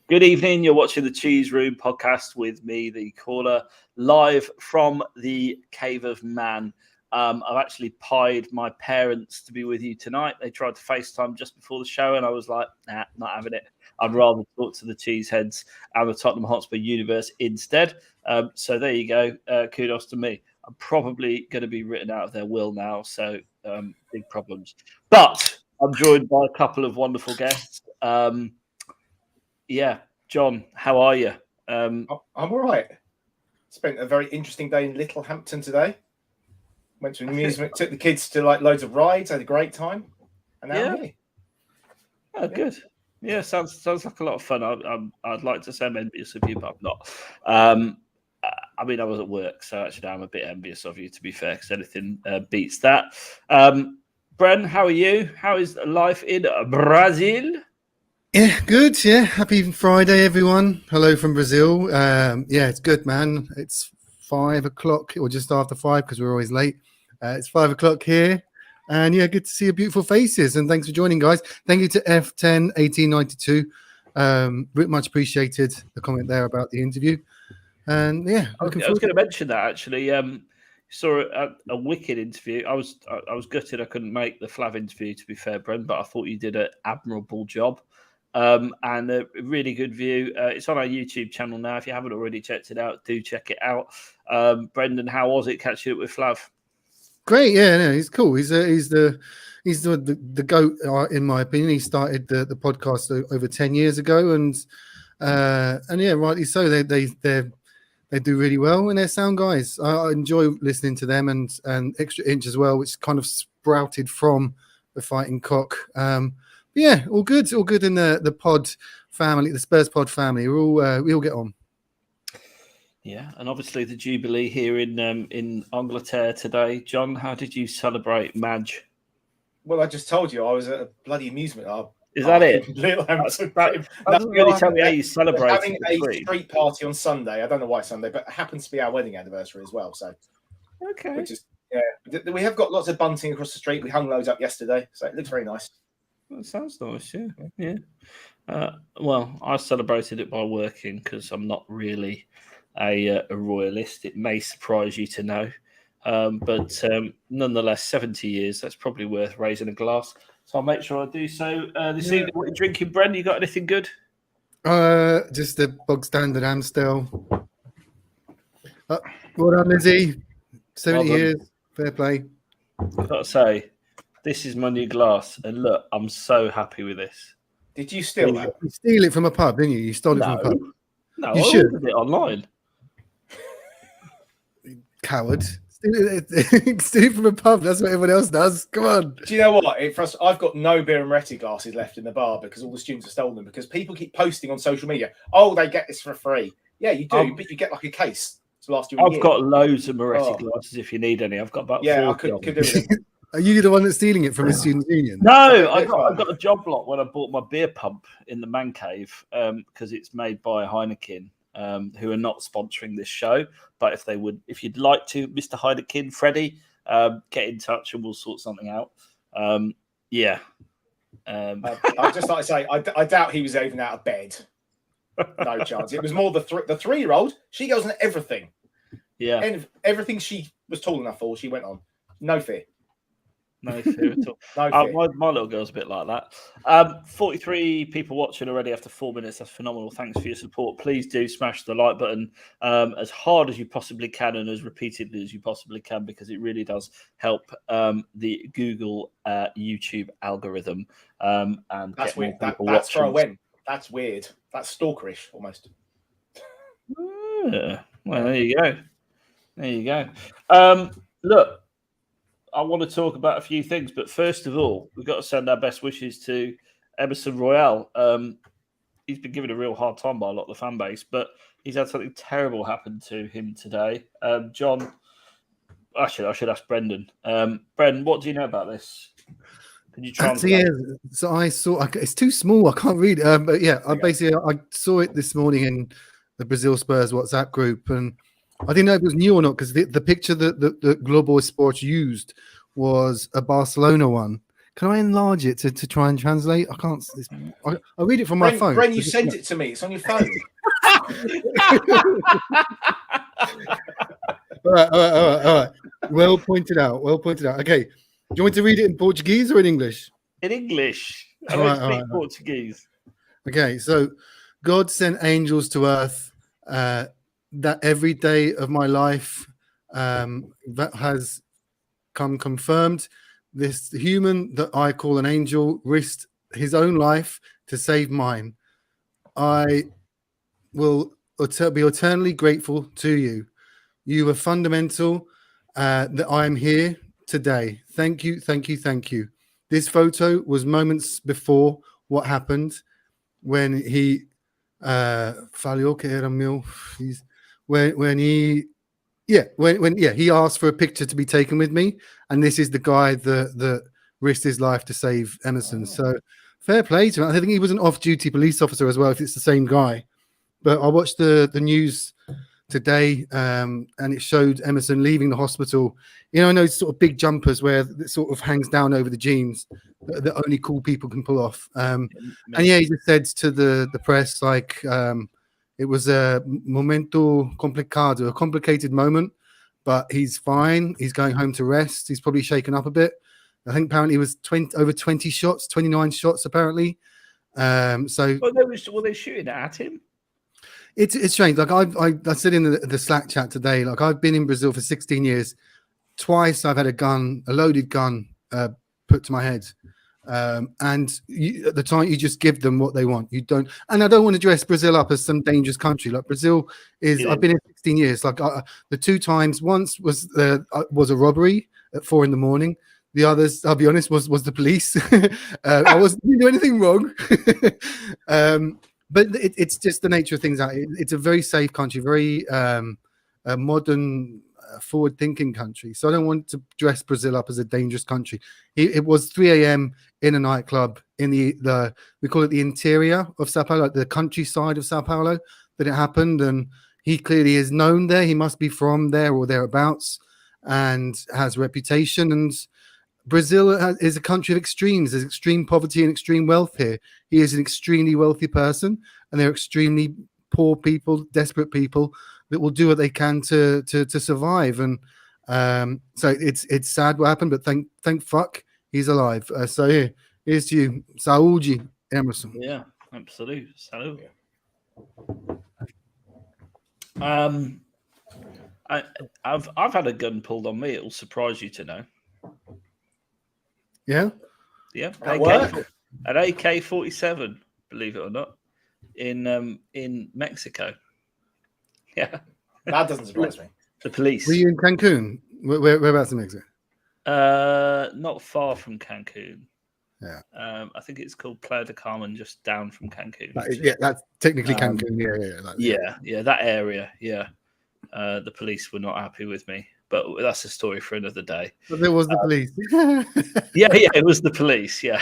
Good evening. You're watching the Cheese Room podcast with me, the caller, live from the Cave of Man. I've actually pied my parents to be with you tonight. They tried to FaceTime just before the show, and I was like, nah, not having it. I'd rather talk to the Cheeseheads and the Tottenham Hotspur universe instead. So there you go. Kudos to me. I'm probably going to be written out of their will now, so big problems. But I'm joined by a couple of wonderful guests. Yeah, John, how are you? I'm all right. Spent a very interesting day in Littlehampton today. Went to an amusement, took the kids to like loads of rides, had a great time, and now I'm here. Oh, good. Yeah, sounds like a lot of fun. I'd like to say I'm envious of you, but I'm not. I mean, I was at work, so actually I'm a bit envious of you, to be fair, because anything beats that. Bren, how are you? How is life in Brazil? Yeah, good. Yeah, happy Friday, everyone. Hello from Brazil. Yeah, it's good, man. It's 5 o'clock, or just after 5, because we're always late. It's 5 o'clock here, and yeah, good to see your beautiful faces. And thanks for joining, guys. Thank you to F101892. Much appreciated the comment there about the interview. And yeah, I was going to mention that actually. Saw a wicked interview. I was gutted I couldn't make the Flav interview, to be fair, Bren, but I thought you did an admirable job. And a really good view. It's on our YouTube channel now. If you haven't already checked it out, do check it out. Brendan, how was it catching up with Flav? Great, yeah, no, he's cool. He's the GOAT in my opinion. He started the podcast over 10 years ago, and yeah, rightly so. They do really well, and they're sound guys. I enjoy listening to them, and Extra Inch as well, which kind of sprouted from the Fighting Cock. Yeah, all good in the pod family, the Spurs pod family. We all get on. Yeah, and obviously the Jubilee here in Angleterre today. John, how did you celebrate Madge? Well, I just told you I was at a bloody amusement. Is that it? Littlehampton. That doesn't really tell me how you celebrate. Having a street party on Sunday. I don't know why Sunday, but it happens to be our wedding anniversary as well. So okay, we have got lots of bunting across the street. We hung loads up yesterday, so it looks very nice. That sounds nice, yeah. Well, I celebrated it by working because I'm not really a royalist. It may surprise you to know, but nonetheless, 70 years, that's probably worth raising a glass. So I'll make sure I do so this evening. What are you drinking, Bren? You got anything good? Just the bog standard Amstel. Well done, Lizzie. 70 years, fair play. I've got to say, this is my new glass, and look, I'm so happy with this. Did you steal that? You steal it from a pub, didn't you? You stole it from a pub. No, you I should. ordered it online. Coward. Steal it from a pub. That's what everyone else does. Come on. Do you know what? I've got no beer and Moretti glasses left in the bar because all the students have stolen them, because people keep posting on social media, oh, they get this for free. Yeah, you do, but you get like a case to last you a year. I've got loads of Moretti glasses if you need any. I've got about 40 I could do it. Are you the one that's stealing it from the student union? No, I got a job lot when I bought my beer pump in the man cave because it's made by Heineken, who are not sponsoring this show. But if you'd like to, Mr. Heineken, Freddie, get in touch and we'll sort something out. Yeah. I'd just like to say, I doubt he was even out of bed. No chance. It was more the 3-year-old. She goes on everything. Yeah. And everything she was tall enough for, she went on. No fear. No fear at all. No fear. My little girl's a bit like that. 43 people watching already after 4 minutes. That's phenomenal. Thanks for your support. Please do smash the like button as hard as you possibly can and as repeatedly as you possibly can, because it really does help the Google YouTube algorithm. And that's weird. That's for a win. That's weird. That's stalkerish almost. Well, there you go. There you go. Look, I want to talk about a few things, but first of all, we've got to send our best wishes to Emerson Royale. He's been given a real hard time by a lot of the fan base, but he's had something terrible happen to him today. John, I should ask Brendan. Brendan, what do you know about this? Can you try? So I saw. It's too small. I can't read. But yeah, I saw it this morning in the Brazil Spurs WhatsApp group, and I didn't know if it was new or not, because the picture that Global Sports used was a Barcelona one, Can I enlarge it to try and translate? I can't. I read it from my phone. Bren, you sent it to me. It's on your phone. All right. Well pointed out. Okay. Do you want me to read it in Portuguese or in English? In English. I don't speak Portuguese. Okay, so God sent angels to earth that every day of my life that has come confirmed. This human that I call an angel risked his own life to save mine. I will be eternally grateful to you. You were fundamental that I am here today. Thank you. This photo was moments before what happened when he he asked for a picture to be taken with me, and this is the guy that risked his life to save Emerson. So fair play to him. I think he was an off-duty police officer as well, if it's the same guy. But I watched the news today, and it showed Emerson leaving the hospital. You know, in those sort of big jumpers where it sort of hangs down over the jeans that only cool people can pull off. And yeah, he just said to the press, like, it was a momento complicado, a complicated moment, but he's fine. He's going home to rest. He's probably shaken up a bit. I think apparently it was over 20 shots, 29 shots apparently. So were they shooting at him? It's strange. Like I said in the Slack chat today, like I've been in Brazil for 16 years. Twice I've had a loaded gun put to my head. And at the time you just give them what they want. You don't, and I don't want to dress Brazil up as some dangerous country. Like Brazil is, I've been in 16 years. Like the two times, once was a robbery at 4 a.m. The others, I'll be honest, was the police. I wasn't doing anything wrong. But it's just the nature of things. It's a very safe country, very modern, forward-thinking country. So I don't want to dress Brazil up as a dangerous country. It was 3 a.m. in a nightclub in the we call it the interior of Sao Paulo, like the countryside of Sao Paulo, that it happened. And he clearly is known there. He must be from there or thereabouts and has reputation. And Brazil is a country of extremes. There's extreme poverty and extreme wealth here. He is an extremely wealthy person, and they're extremely poor people, desperate people that will do what they can to survive. And so it's sad what happened, but thank fuck he's alive. So here's to you, Saúde, Emerson. Yeah, absolutely. Salute. I've had a gun pulled on me. It'll surprise you to know. Yeah. An AK-47, believe it or not, in Mexico. Yeah, that doesn't surprise me. The police. Were you in Cancun? Whereabouts in Mexico? Not far from Cancun. Yeah. I think it's called Playa del Carmen, just down from Cancun. That's technically Cancun. Yeah, that area. Yeah. The police were not happy with me, but that's a story for another day. But there was the police. yeah, it was the police. Yeah.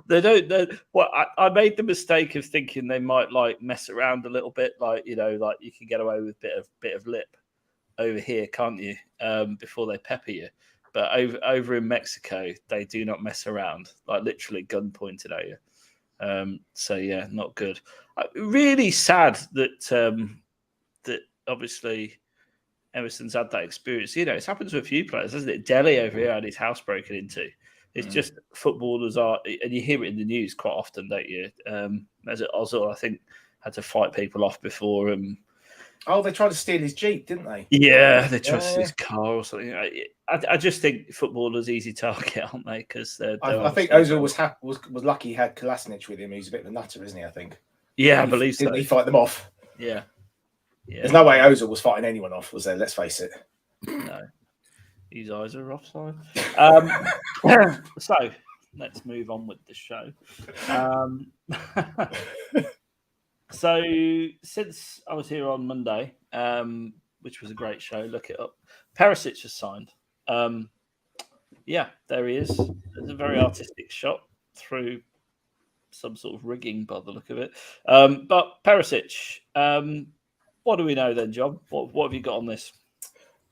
They don't. Well, I made the mistake of thinking they might like mess around a little bit, like you can get away with a bit of lip over here, can't you? Before they pepper you. But over in Mexico, they do not mess around. Like literally, gun pointed at you. So yeah, not good. Really sad that that obviously Emerson's had that experience. You know, it's happened to a few players, hasn't it? Delhi over here had his house broken into. It's just footballers are, and you hear it in the news quite often, don't you? As Ozil, I think, had to fight people off before. Oh, they tried to steal his Jeep, didn't they? Yeah, they tried to steal his car or something. I just think footballers easy target, aren't they? Because I think Ozil was lucky he had Kolasinac with him. He's a bit of a nutter, isn't he? I think. Yeah, I believe so. Didn't he fight them off? Yeah. There's no way Ozil was fighting anyone off, was there? Let's face it. No. His eyes are offside. So let's move on with the show. So since I was here on Monday, which was a great show, look it up. Perisic has signed. Yeah, there he is. It's a very artistic shot through some sort of rigging by the look of it. But Perisic, what do we know then, John? What have you got on this?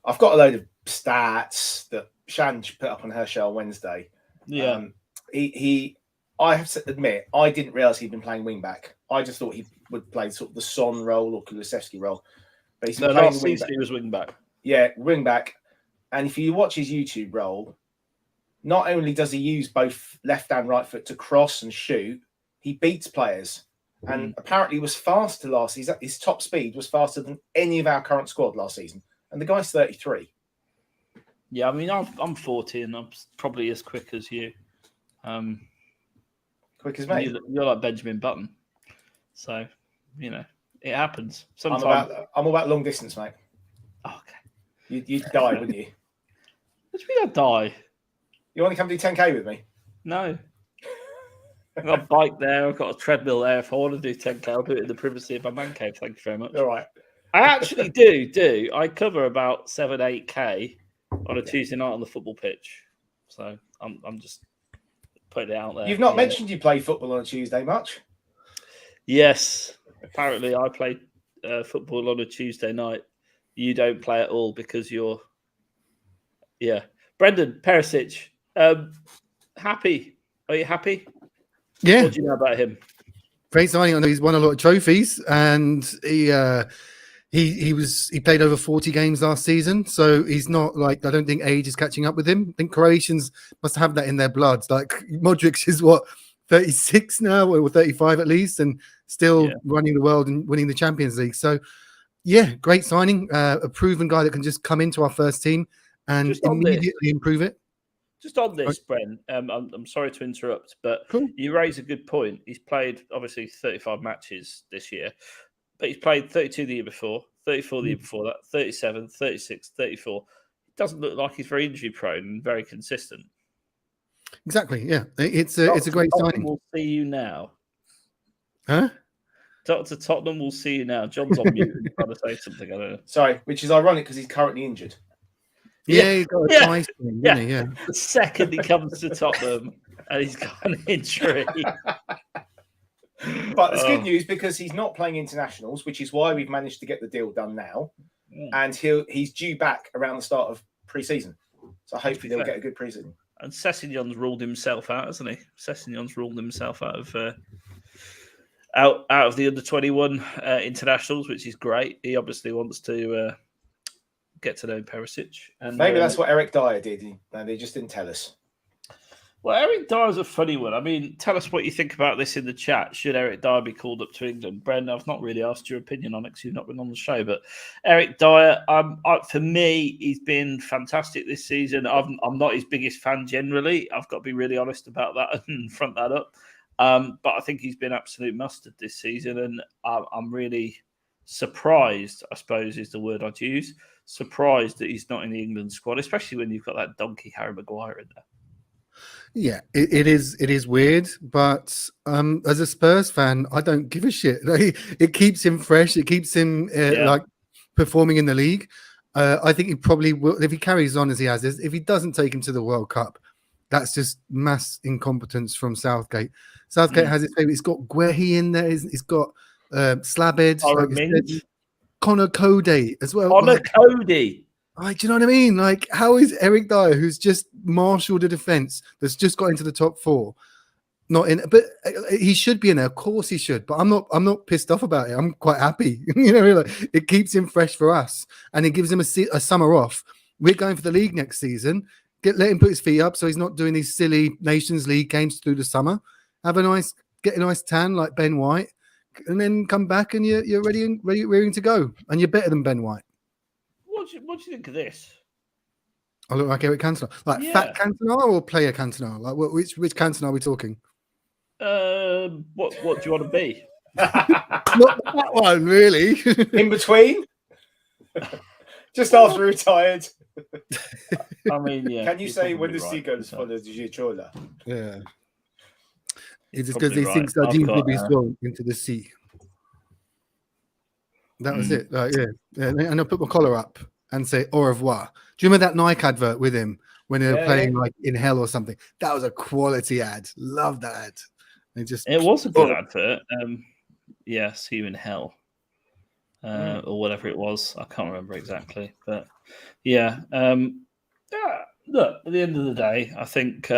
I've got a load of stats that Shan put up on her show on Wednesday. Yeah. I have to admit, I didn't realise he'd been playing wing back. I just thought he would play sort of the Son role or Kulusevski role. But he's been playing last season he was wing back. Yeah, wing back. And if you watch his YouTube role, not only does he use both left and right foot to cross and shoot, he beats players. And apparently was faster last season. His top speed was faster than any of our current squad last season. And the guy's 33. Yeah, I mean, I'm 40 and I'm probably as quick as you. Quick as me. You're like Benjamin Button. So, you know, it happens. Sometimes I'm about long distance, mate. Oh, okay. You'd die, wouldn't you? What do you mean I die? You want to come do 10K with me? No. I've got a bike there. I've got a treadmill there. If I want to do 10K, I'll do it in the privacy of my man cave. Thank you very much. All right. I actually do. I cover about 7-8K on a Tuesday night on the football pitch. So I'm just putting it out there. You've not mentioned you play football on a Tuesday much. Yes. Apparently I play football on a Tuesday night. You don't play at all because you're... Yeah. Brendan Perisic, happy. Are you happy? Yeah. What do you know about him? Great signing. I know he's won a lot of trophies, and he played over 40 games last season. So he's not like, I don't think age is catching up with him. I think Croatians must have that in their blood. Like Modric is 36 now, or 35 at least, and still running the world and winning the Champions League. So yeah, great signing. A proven guy that can just come into our first team and immediately improve it. Just on this, Brent, I'm sorry to interrupt, but you raise a good point. He's played, obviously, 35 matches this year, but he's played 32 the year before, 34 the year before that, 37, 36, 34. It doesn't look like he's very injury prone and very consistent. Exactly, yeah. It's a great signing. We'll see you now. Huh? Dr. Tottenham will see you now. John's on mute and trying to say something. I don't know. Sorry, which is ironic because he's currently injured. Yeah, he's got a nice thing, didn't he? Yeah. The second he comes to Tottenham and he's got an injury. But it's good news because he's not playing internationals, which is why we've managed to get the deal done now. And he's due back around the start of pre-season. So hopefully they'll get a good pre-season. And Sessegnon's ruled himself out, hasn't he? Sessegnon's ruled himself out of the under-21 internationals, which is great. He obviously wants to get to know Perisic. And maybe that's what Eric Dyer did. They just didn't tell us. Well, Eric Dyer's a funny one. I mean, tell us what you think about this in the chat. Should Eric Dyer be called up to England? Brendan, I've not really asked your opinion on it because you've not been on the show. But Eric Dyer, for me, he's been fantastic this season. I'm not his biggest fan generally. I've got to be really honest about that and front that up. But I think he's been absolute mustard this season. And I'm really surprised, I suppose is the word I'd use, surprised that he's not in the England squad, especially when you've got that donkey Harry Maguire in there. Yeah, it is weird, but as a Spurs fan, I don't give a shit. It keeps him fresh. It keeps him like performing in the league. I think he probably will, if he carries on as he has this. If he doesn't take him to the World Cup, that's just mass incompetence from Southgate. Southgate has his favorite. He's got Guehi in there. He's got Slabhead, Connor Cody as well. Connor Cody. Like, do you know what I mean? Like, how is Eric Dyer, who's just marshaled a defense that's just got into the top four, not in? But he should be in there. Of course, he should. But I'm not pissed off about it. I'm quite happy. You know, like, it keeps him fresh for us, and it gives him a summer off. We're going for the league next season. Let him put his feet up, so he's not doing these silly Nations League games through the summer. Get a nice tan like Ben White, and then come back and you're ready to go, and you're better than Ben White. What do you think of this? I look like Eric Cantona, fat Cantona or player Cantona. Like which Cantona are we talking? What do you want to be? Not that one, really. In between, just after retired. I mean, yeah. Can you say when the seagulls follow the Giacola? Yeah. It's because he thinks that he will be thrown into the sea. That was it. Yeah. And I put my collar up and say au revoir. Do you remember that Nike advert with him when they were playing like in hell or something? That was a quality ad. Love that ad. It was a good advert. See you in hell. Or whatever it was. I can't remember exactly. But look, at the end of the day, I think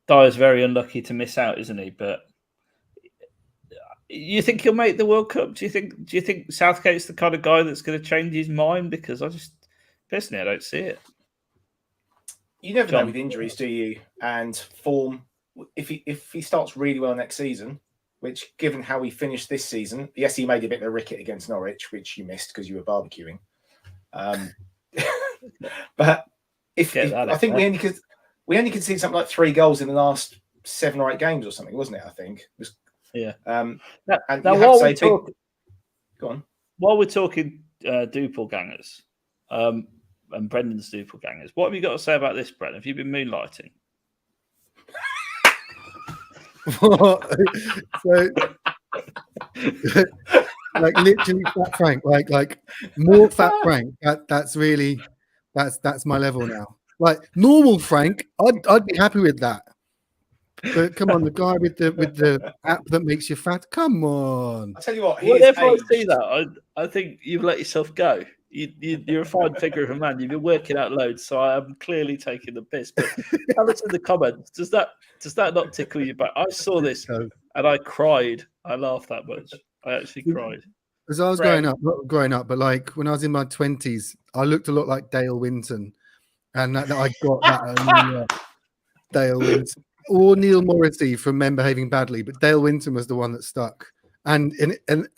Dyer's very unlucky to miss out, isn't he? But you think he'll make the World Cup? Do you think Southgate's the kind of guy that's going to change his mind? Because I just personally, I don't see it. You never know with injuries, do you? And form. If he starts really well next season, which given how he finished this season, yes, he made a bit of a ricket against Norwich, which you missed because you were barbecuing. But I think we only could see something like 3 goals in the last 7 or 8 games or something, wasn't it? I think it was. Yeah. Now while we're talking, go on. While we're talking doppelgangers, and Brendan's doppelgangers, what have you got to say about this, Brendan? Have you been moonlighting? So, like literally Fat Frank, like more Fat Frank. That's my level now. Like normal Frank, I'd be happy with that. But come on, the guy with the app that makes you fat. Come on. I tell you what, whenever I see that, I think you've let yourself go. You're a fine figure of a man. You've been working out loads, so I am clearly taking the piss. But tell us in the comments, does that not tickle you back? I saw this and I cried. I laughed that much. I actually cried. As I was not growing up, but like when I was in my 20s, I looked a lot like Dale Winton, and that I got that Dale Winton or Neil Morrissey from Men Behaving Badly, but Dale Winton was the one that stuck, and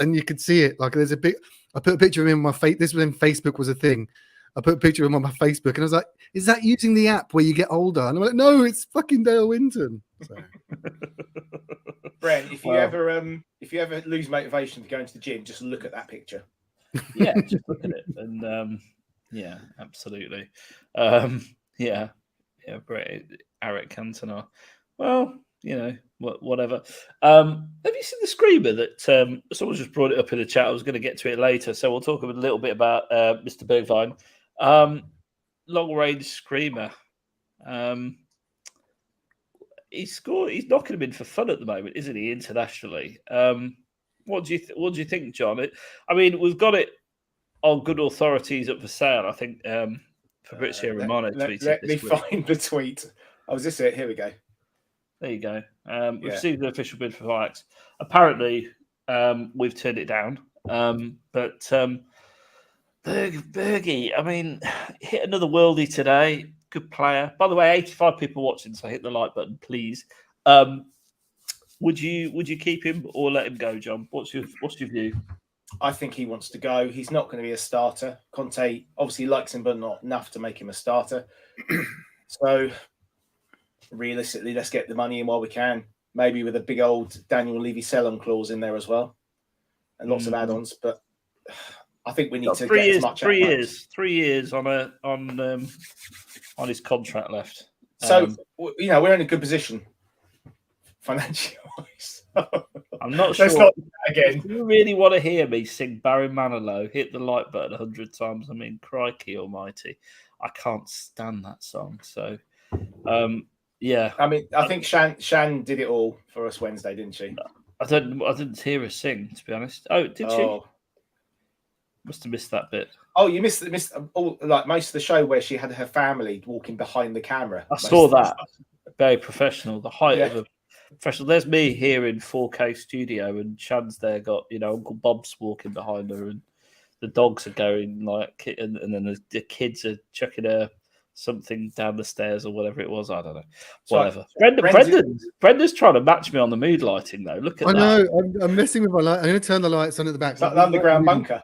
you could see it. Like there's a big. I put a picture of him on my face. This was when Facebook was a thing. I put a picture of him on my Facebook, and I was like, "Is that using the app where you get older?" And I'm like, "No, it's fucking Dale Winton." So. Brent, if you ever lose motivation to go into the gym, just look at that picture. Yeah, just look at it, and yeah, absolutely, yeah, Eric Cantona. Well, you know, whatever. Have you seen the screamer that someone just brought it up in the chat? I was going to get to it later, so we'll talk a little bit about Mr. Bergwijn. Long-range screamer. He's knocking him in for fun at the moment, isn't he? Internationally. What do you think, John? I mean, we've got it on good authorities up for sale. I think Fabrizio Romano tweeted let this me week. find the tweet. Oh, is this it? Here we go. There you go. We've received an official bid for Ajax. Apparently, we've turned it down. But Bergie, I mean, hit another worldie today. Good player. By the way, 85 people watching, so hit the like button, please. Would you keep him or let him go, John? What's your view? I think he wants to go. He's not going to be a starter. Conte obviously likes him, but not enough to make him a starter. So realistically, let's get the money in while we can. Maybe with a big old Daniel Levy-Sellon clause in there as well, and lots of add-ons. But I think we need to get as much. 3 years on his contract left. So we're in a good position financially wise. I'm not sure. Again, if you really want to hear me sing Barry Manilow, hit the like button 100 times. I mean, crikey almighty, I can't stand that song. So, yeah. I mean, I think Shan did it all for us Wednesday, didn't she? I didn't hear her sing, to be honest. Oh, did she? Must have missed that bit. Oh, you missed all, like most of the show where she had her family walking behind the camera. I saw that. Very professional. The height of a professional. There's me here in 4K studio, and Shan's there got Uncle Bob's walking behind her, and the dogs are going like, and then the kids are chucking her something down the stairs or whatever it was. I don't know. Whatever. Brendan's trying to match me on the mood lighting though. Look at that. I know. I'm messing with my light. I'm going to turn the lights on at the back. It's like an underground bunker.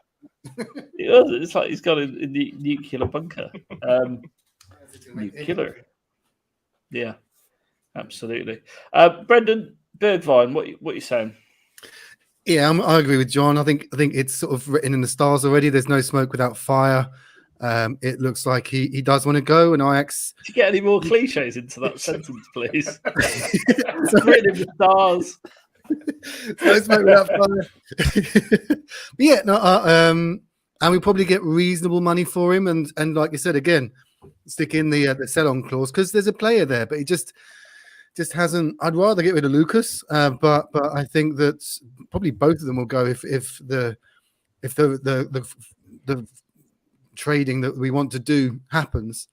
It's like he's got a nuclear bunker. Nuclear. Yeah, absolutely. Brendan Bergwijn, what are you saying? Yeah, I agree with John. I think it's sort of written in the stars already. There's no smoke without fire. It looks like he does want to go, and Ajax. Did you get any more cliches into that sentence, please? It's written in the stars. No smoke without fire. Yeah, no, and we probably get reasonable money for him, and like you said again, stick in the sell-on clause because there's a player there, but he just hasn't. I'd rather get rid of Lucas, but I think that probably both of them will go if the trading that we want to do happens.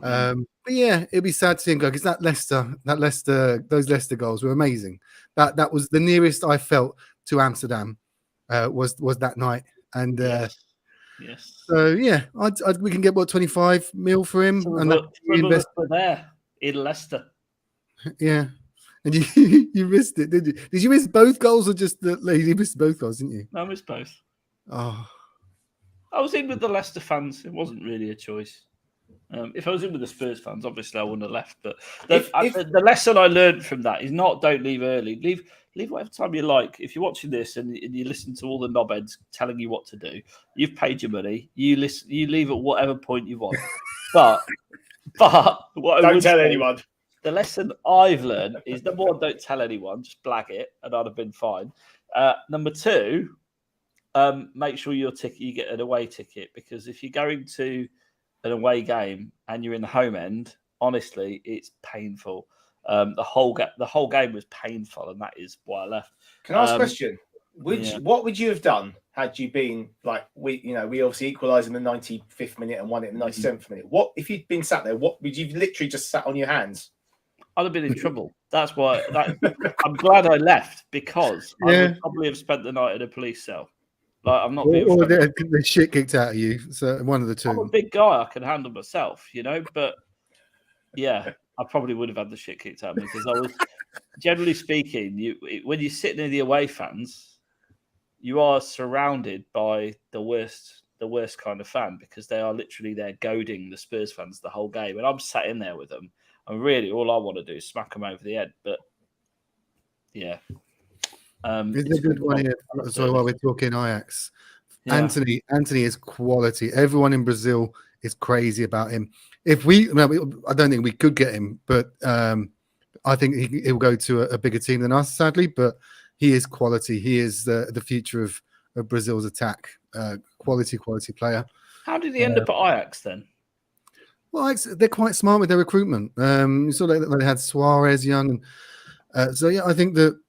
But yeah, it'd be sad to see him go, because those Leicester goals were amazing. That was the nearest I felt to Amsterdam was that night. And yes. So yeah, we can get 25 mil for him, Some and of us were there in Leicester. Yeah, and you missed it, did you? Did you miss both goals, or just you missed both goals, didn't you? No, I missed both. Oh, I was in with the Leicester fans. It wasn't really a choice. If I was in with the Spurs fans, obviously I wouldn't have left. But the lesson I learned from that is don't leave early. Leave whatever time you like. If you're watching this and you listen to all the knobheads telling you what to do, you've paid your money. You leave at whatever point you want. But what don't tell anyone. The lesson I've learned is, number one, don't tell anyone. Just blag it, and I'd have been fine. Number two, make sure you get an away ticket, because if you're going to an away game and you're in the home end, honestly, it's painful. The whole game was painful, and that is why I left. Can I ask a question? What would you have done had you been like we obviously equalised in the 95th minute and won it in the 97th minute? What if you'd been sat there? What would you literally just sat on your hands? I'd have been in trouble. That's why. I'm glad I left, because I would probably have spent the night in a police cell. Like, I'm not being or the shit kicked out of you. So one of the two. I'm a big guy. I can handle myself, But yeah, I probably would have had the shit kicked out of me, because I was, generally speaking, when you sit near the away fans, you are surrounded by the worst kind of fan, because they are literally there goading the Spurs fans the whole game, and I'm sat in there with them. And really, all I want to do is smack them over the head. But yeah. It's a good one here. Sorry, while we're talking Ajax, Yeah. Anthony is quality. Everyone in Brazil is crazy about him. I don't think we could get him, but I think he'll go to a bigger team than us, sadly. But he is quality. He is the future of Brazil's attack. Quality player. How did he end up at Ajax then? Well, they're quite smart with their recruitment. You saw they had Suarez young, and so yeah, I think that.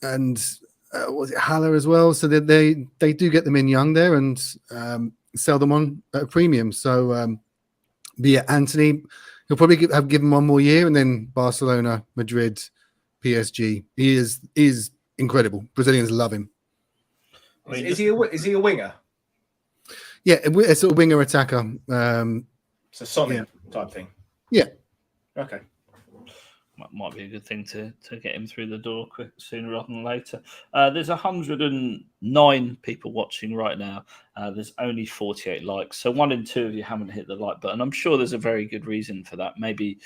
And was it Haller as well? So they do get them in young there and sell them on at a premium. So Anthony, he'll probably have given one more year, and then Barcelona, Madrid, PSG. He is incredible. Brazilians love him. Is he a winger? Yeah, a sort of winger attacker. It's a Sonic type thing. Yeah. Okay. Might be a good thing to get him through the door sooner rather than later. There's 109 people watching right now. There's only 48 likes. So 1 in 2 of you haven't hit the like button. I'm sure there's a very good reason for that. Maybe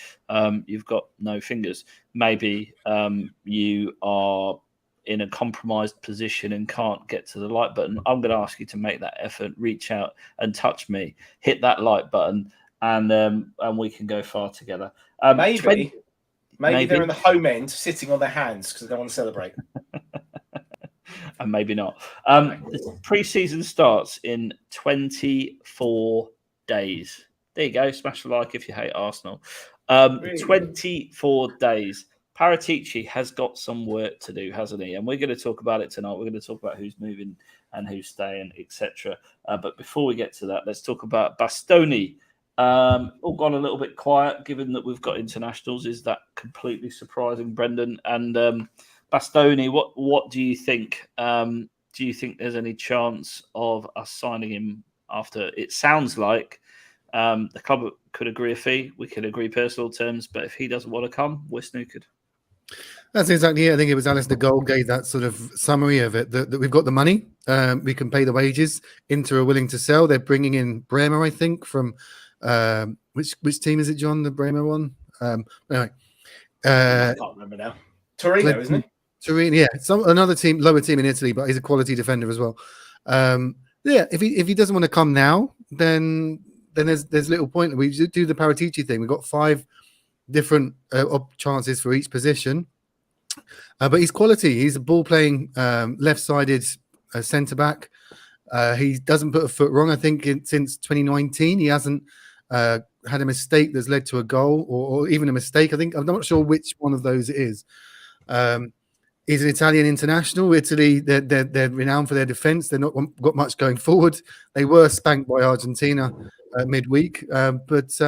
you've got no fingers. Maybe you are in a compromised position and can't get to the like button. I'm going to ask you to make that effort, reach out and touch me, hit that like button, and we can go far together. Maybe they're in the home end, sitting on their hands because they want to celebrate. And maybe not. The pre-season starts in 24 days. There you go. Smash the like if you hate Arsenal. 24 days. Paratici has got some work to do, hasn't he? And we're going to talk about it tonight. We're going to talk about who's moving and who's staying, etc. But before we get to that, let's talk about Bastoni. All gone a little bit quiet, given that we've got internationals. Is that completely surprising, Brendan? And Bastoni, what do you think? Do you think there's any chance of us signing him after? It sounds like the club could agree a fee. We could agree personal terms, but if he doesn't want to come, we're snookered. That's exactly it. I think it was Alistair Gold gave that sort of summary of it, that we've got the money, we can pay the wages. Inter are willing to sell. They're bringing in Bremer, I think, from which team is it, John? The Bremer one. Anyway, I can't remember now. Torino, isn't it? Torino, yeah. Another team, lower team in Italy, but he's a quality defender as well. Yeah, if he doesn't want to come now, then there's little point. We do the Paratici thing. We've got 5 different chances for each position, but he's quality. He's a ball playing left-sided centre back. He doesn't put a foot wrong. I think since 2019, he hasn't had a mistake that's led to a goal, or even a mistake. I'm not sure which one of those it is. He's an Italian international. Italy, they're renowned for their defence. They've not got much going forward. They were spanked by Argentina midweek, but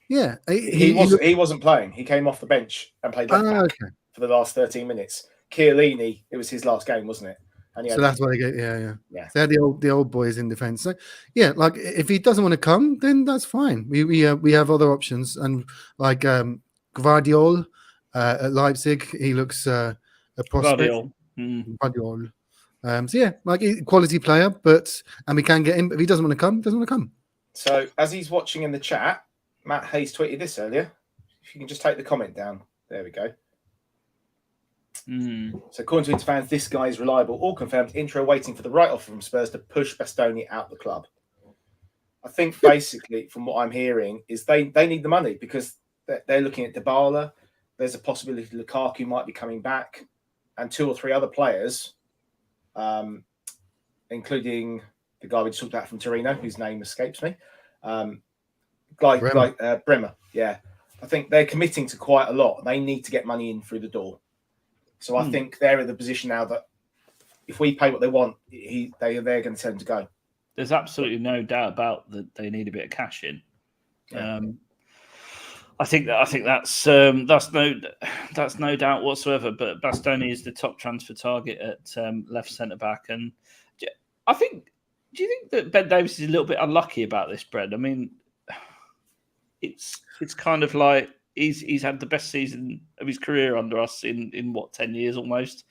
Yeah, He wasn't playing. He came off the bench and played left back for the last 13 minutes. Chiellini, it was his last game, wasn't it? And so that's why they get yeah. So they're the old boys in defence. So yeah, like if he doesn't want to come, then that's fine. We have other options, and like Guardiol at Leipzig, he looks a prospect. Guardiol. So yeah, like quality player, and we can get him. But if he doesn't want to come, doesn't want to come. So as he's watching in the chat, Matt Hayes tweeted this earlier. If you can just take the comment down, there we go. So according to Inter fans, this guy is reliable. All confirmed. Inter waiting for the right offer from Spurs to push Bastoni out the club. I think basically, from what I'm hearing, is they need the money because they're looking at Dybala. There's a possibility Lukaku might be coming back, and 2 or 3 other players, including the guy we just talked about from Torino, whose name escapes me, Bremer. Yeah, I think they're committing to quite a lot. They need to get money in through the door. So I think they're in the position now that if we pay what they want, they're going to tell them to go. There's absolutely no doubt about that. They need a bit of cash in. Yeah. I think that's no doubt whatsoever. But Bastoni is the top transfer target at left centre back, and I think. Do you think that Ben Davies is a little bit unlucky about this, Brad? I mean, it's kind of like he's had the best season of his career under us in what 10 years almost,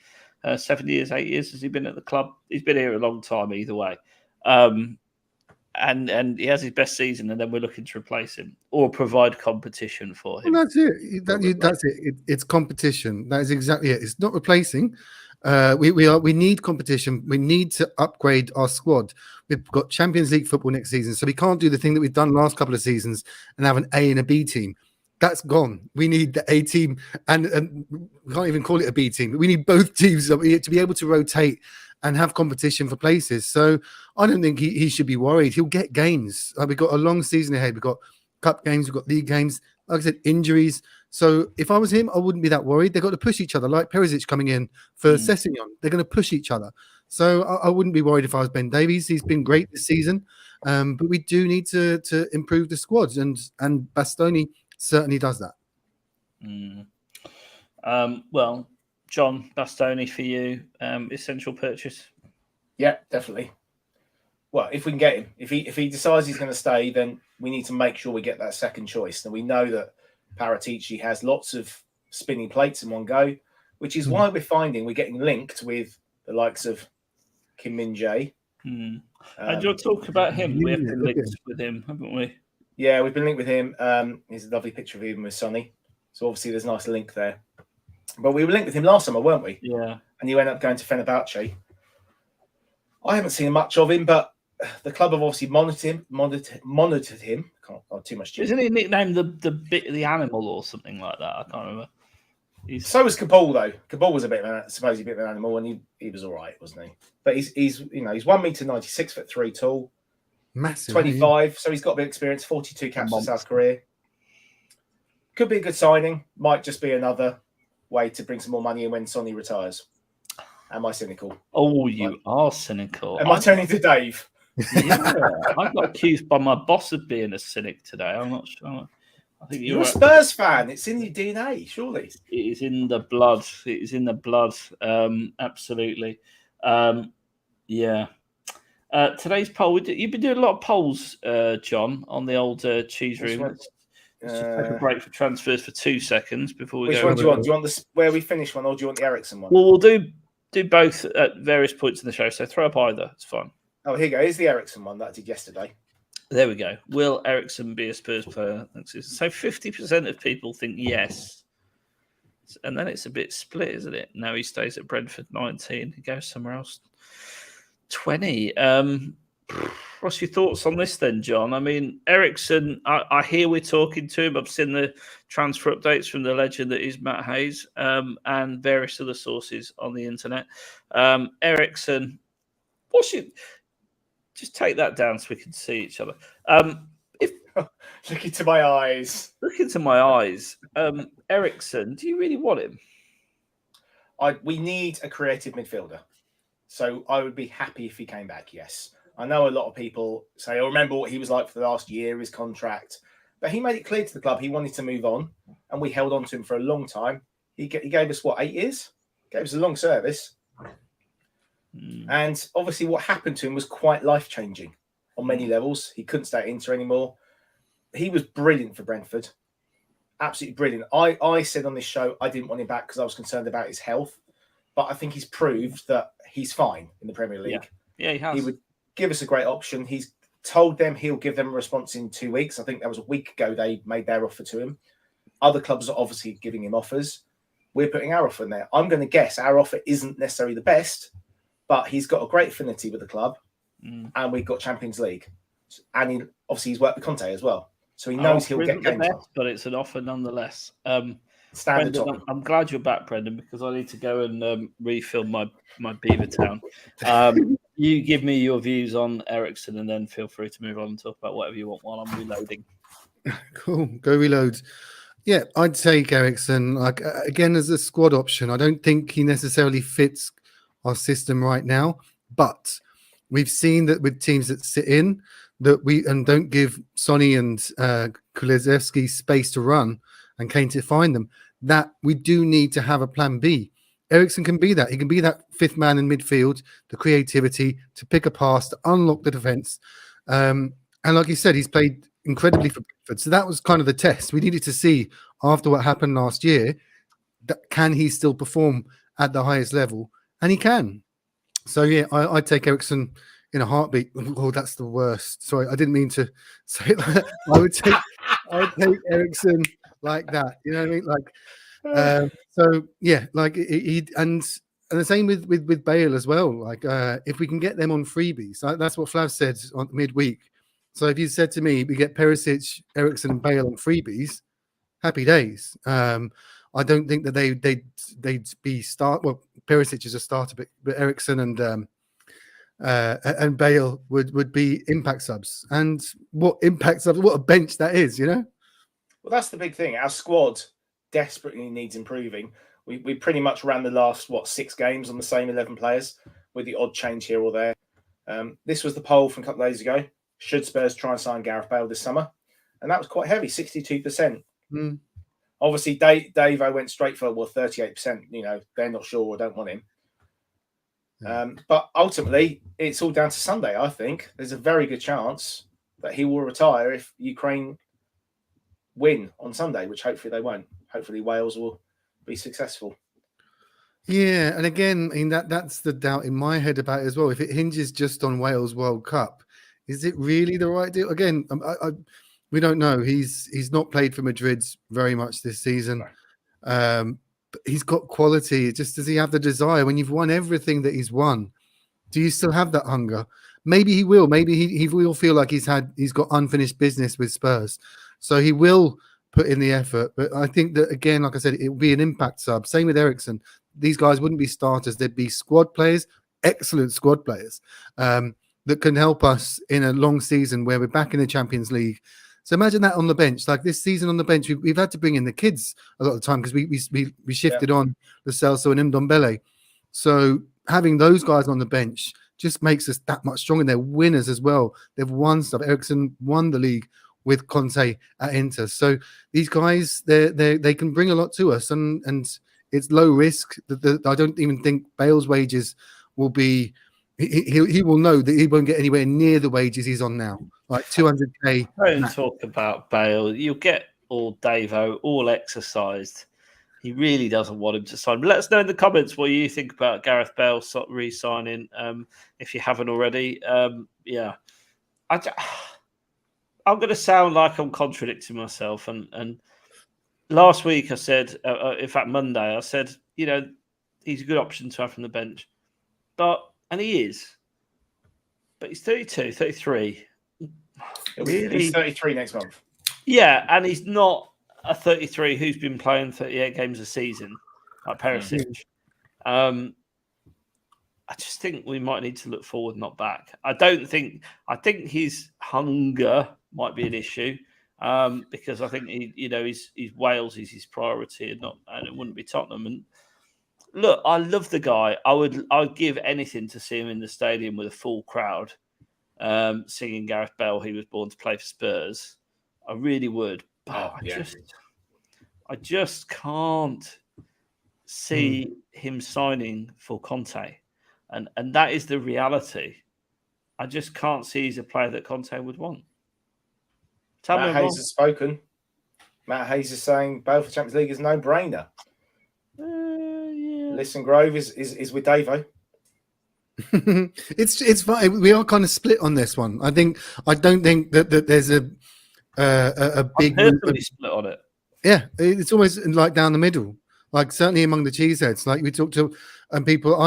7 years, 8 years has he been at the club? He's been here a long time either way. And he has his best season, and then we're looking to replace him or provide competition for him. Well, that's it. That's it. It's competition. That is exactly it. It's not replacing. We need competition. We need to upgrade our squad. We've got Champions League football next season, so we can't do the thing that we've done last couple of seasons and have an A and a B team. That's gone. We need the A team, and we can't even call it a B team. But we need both teams to be able to rotate and have competition for places. So I don't think he should be worried. He'll get games. We've got a long season ahead. We've got cup games. We've got league games. Like I said, injuries. So if I was him, I wouldn't be that worried. They've got to push each other, like Perisic coming in for Sessegnon. They're going to push each other. So I wouldn't be worried if I was Ben Davies. He's been great this season. But we do need to improve the squads. And Bastoni certainly does that. Well, John, Bastoni for you, essential purchase? Yeah, definitely. Well, if we can get him. If he decides he's going to stay, then we need to make sure we get that second choice. And we know that Paratici has lots of spinning plates in one go, which is why we're finding we're getting linked with the likes of Kim Min-jae. And you'll talk about him. We have been linked with him, haven't we? Yeah, we've been linked with him. Here's a lovely picture of him with Sonny. So obviously there's a nice link there. But we were linked with him last summer, weren't we? Yeah. And you ended up going to Fenerbahce. I haven't seen much of him, but the club have obviously monitored him. Can't too much. Isn't he nicknamed the animal or something like that? I can't remember. So was Kabul though. Kabul was supposedly a bit of an animal, and he was all right, wasn't he? But he's 1 meter 96, 6'3" tall, massive, 25. So he's got a bit of experience. 42 caps for South Korea. Could be a good signing. Might just be another way to bring some more money in when Sonny retires. Am I cynical? Oh, you are cynical. Am I turning to Dave? Yeah, I got accused by my boss of being a cynic today. I'm not sure. I think you're a Spurs fan. It's in your DNA, surely. It is in the blood. It is in the blood. Absolutely. Yeah. Today's poll. You've been doing a lot of polls, John, on the old cheese room. Let's just take a break for transfers for 2 seconds before we go. Which one do you want? Do you want the where we finish one, or do you want the Ericsson one? Well, we'll do both at various points in the show. So throw up either. It's fine. Oh, here you go. Here's the Ericsson one that I did yesterday. There we go. Will Ericsson be a Spurs player next season? So 50% of people think yes. And then it's a bit split, isn't it? Now he stays at Brentford, 19. He goes somewhere else, 20. What's your thoughts on this then, John? I mean, Ericsson, I hear we're talking to him. I've seen the transfer updates from the legend that is Matt Hayes and various other sources on the internet. Ericsson, what's your... Just take that down so we can see each other. Look into my eyes. Look into my eyes. Ericsson, do you really want him? We need a creative midfielder. So I would be happy if he came back, yes. I know a lot of people say, remember what he was like for the last year, his contract. But he made it clear to the club he wanted to move on, and we held on to him for a long time. He gave us, 8 years? Gave us a long service. And obviously what happened to him was quite life-changing on many levels. He couldn't stay at Inter anymore. He was brilliant for Brentford. Absolutely brilliant. I said on this show I didn't want him back because I was concerned about his health. But I think he's proved that he's fine in the Premier League. Yeah, he has. He would give us a great option. He's told them he'll give them a response in 2 weeks. I think that was a week ago they made their offer to him. Other clubs are obviously giving him offers. We're putting our offer in there. I'm going to guess our offer isn't necessarily the best, but he's got a great affinity with the club, and we've got Champions League. And he's worked with Conte as well. So he knows he'll get games. But it's an offer nonetheless. Standard Brendan, I'm glad you're back, Brendan, because I need to go and refill my Beaver Town. You give me your views on Eriksen, and then feel free to move on and talk about whatever you want while I'm reloading. Cool. Go reload. Yeah, I'd take Eriksen, like, again, as a squad option. I don't think he necessarily fits our system right now, but we've seen that with teams that sit in, that and don't give Sonny and Kulusevski space to run and Kane to find them, that we do need to have a plan B. Eriksen can be that. He can be that fifth man in midfield, the creativity to pick a pass, to unlock the defence. And like you said, he's played incredibly for Brentford. So that was kind of the test. We needed to see after what happened last year, that can he still perform at the highest level? And he can. So yeah, I'd take Eriksen in a heartbeat. Oh, that's the worst. Sorry, I didn't mean to say that. I'd take Eriksen like that. You know what I mean? Like, so yeah, like he and the same with Bale as well. Like, if we can get them on freebies, that's what Flav said on midweek. So if you said to me, we get Perisic, Eriksen, and Bale on freebies, happy days. I don't think that they'd be start. Well, Perisic is a starter, but Eriksen and Bale would be impact subs. And what impact subs? What a bench that is, you know. Well, that's the big thing. Our squad desperately needs improving. We pretty much ran the last 6 games on the same 11 players, with the odd change here or there. This was the poll from a couple of days ago. Should Spurs try and sign Gareth Bale this summer? And that was quite heavy, 62%. Obviously, Davo went straight for 38%. You know, they're not sure or don't want him. But ultimately, it's all down to Sunday, I think. There's a very good chance that he will retire if Ukraine win on Sunday, which hopefully they won't. Hopefully Wales will be successful. Yeah, and again, I mean, that's the doubt in my head about it as well. If it hinges just on Wales World Cup, is it really the right deal? Again, we don't know. He's not played for Madrid very much this season. But he's got quality. Just does he have the desire? When you've won everything that he's won, do you still have that hunger? Maybe he will. Maybe he will feel like he's got unfinished business with Spurs, so he will put in the effort. But I think that, again, like I said, it will be an impact sub. Same with Eriksen. These guys wouldn't be starters. They'd be squad players, excellent squad players that can help us in a long season where we're back in the Champions League. So imagine that on the bench. Like this season on the bench, we've had to bring in the kids a lot of the time because we shifted on Lo Celso and Ndombele. So having those guys on the bench just makes us that much stronger. They're winners as well. They've won stuff. Eriksen won the league with Conte at Inter. So these guys, they can bring a lot to us, and it's low risk. I don't even think Bale's wages will be. He will know that he won't get anywhere near the wages he's on now, like 200k. Don't talk about Bale. You'll get all Davo, all exercised. He really doesn't want him to sign. But let us know in the comments what you think about Gareth Bale re-signing, if you haven't already. Yeah, I'm going to sound like I'm contradicting myself. And last week I said, in fact Monday, I said, he's a good option to have from the bench. And he is. But he's 32, 33. Really? He's 33 next month. Yeah, and he's not a 33 who's been playing 38 games a season like Perisic. I just think we might need to look forward, not back. I think his hunger might be an issue because I think he's Wales is his priority and it wouldn't be Tottenham. And look, I love the guy. I'd give anything to see him in the stadium with a full crowd singing Gareth Bale. He was born to play for Spurs. I really would. But I just can't see him signing for Conte. And that is the reality. I just can't see he's a player that Conte would want. Matt Hayes has spoken. Matt Hayes is saying Bale for Champions League is no brainer. Listen, Grove is with Davo. It's fine. We are kind of split on this one. I don't think that there's a big split on it. Yeah, it's almost like down the middle. Like certainly among the cheeseheads, like we talked to people,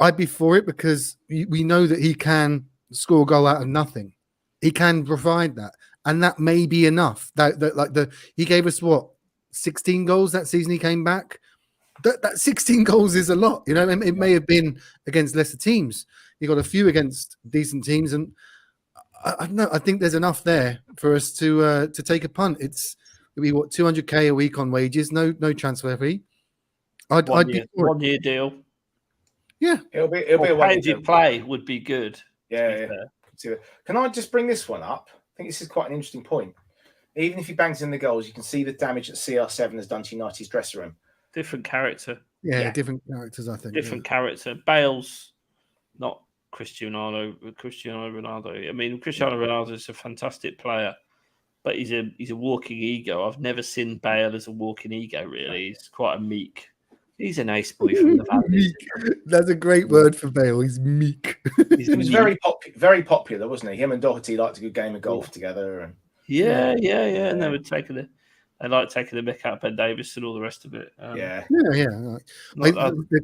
I'd be for it because we know that he can score a goal out of nothing. He can provide that, and that may be enough. He gave us 16 goals that season he came back. That 16 goals is a lot, you know. It may have been against lesser teams. He got a few against decent teams, and I don't know. I think there's enough there for us to take a punt. It'll be 200k a week on wages, no transfer fee. One year deal. Yeah, it'll be a one year play would be good. Yeah. Can I just bring this one up? I think this is quite an interesting point. Even if he bangs in the goals, you can see the damage that CR7 has done to United's dressing room. Different character. Yeah, different characters, I think. Different character. Bale's not Cristiano Ronaldo. I mean, Cristiano Ronaldo is a fantastic player, but he's a walking ego. I've never seen Bale as a walking ego, really. He's quite a meek. He's a nice boy from the valley. That's a great word for Bale. He's meek. He was very popular, wasn't he? Him and Doherty liked a good game of golf together. And yeah. And they were taking the mick out of Ben Davis and all the rest of it. The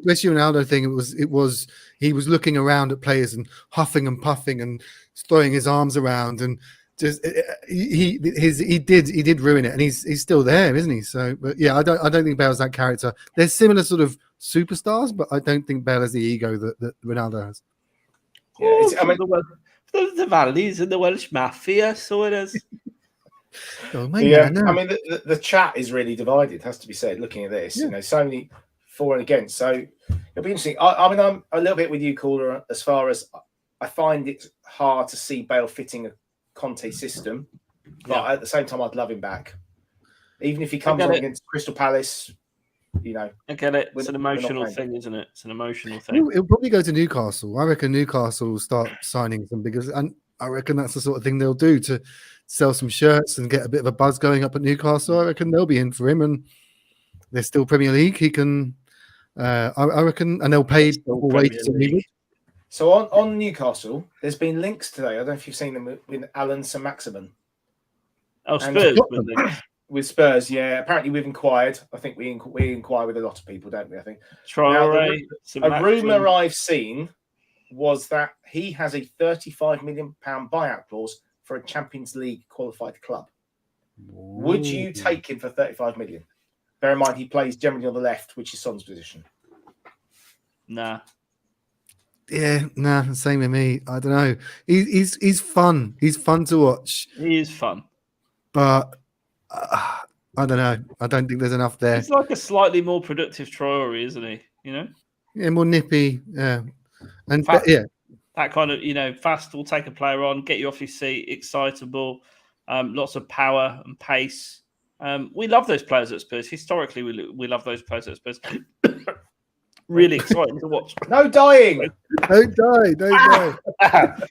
Cristiano Ronaldo thing, it was he was looking around at players and huffing and puffing and throwing his arms around and just he did ruin it, and he's still there, isn't he? So, but yeah, I don't think Bale's that character. There's similar sort of superstars, but I don't think Bale has the ego that Ronaldo has. Yeah, the Valleys and the Welsh Mafia, so it is. I mean, the chat is really divided, has to be said, looking at this. You know, so many for and against. So it'll be interesting. I mean, I'm a little bit with you, Caller, as far as I find it hard to see Bale fitting a Conte system. But at the same time, I'd love him back. Even if he comes on against Crystal Palace, you know. I get it. It's an emotional thing, isn't it? It's an emotional thing. It'll probably go to Newcastle. I reckon Newcastle will start signing some because, and I reckon that's the sort of thing they'll do to sell some shirts and get a bit of a buzz going up at Newcastle. I reckon they'll be in for him, and they're still Premier League. He can, I reckon, and they'll pay double wages. So on Newcastle, there's been links today. I don't know if you've seen them with Alan Saint-Maximin. Oh, Spurs. With Spurs, yeah. Apparently, we've inquired. I think we inquire with a lot of people, don't we? I think. A rumour I've seen was that he has a £35 million buyout clause for a Champions League qualified club. Ooh. Would you take him for 35 million? Bear in mind, he plays generally on the left, which is Son's position. Nah. Yeah, same with me. I don't know. He's fun. He's fun to watch. He is fun. But I don't know. I don't think there's enough there. He's like a slightly more productive Traore, isn't he? You know? Yeah, more nippy. Yeah. And that kind of, fast will take a player on, get you off your seat, excitable, lots of power and pace. We love those players at Spurs. Historically, we love those players at Spurs. Really exciting to watch. No dying. Don't die.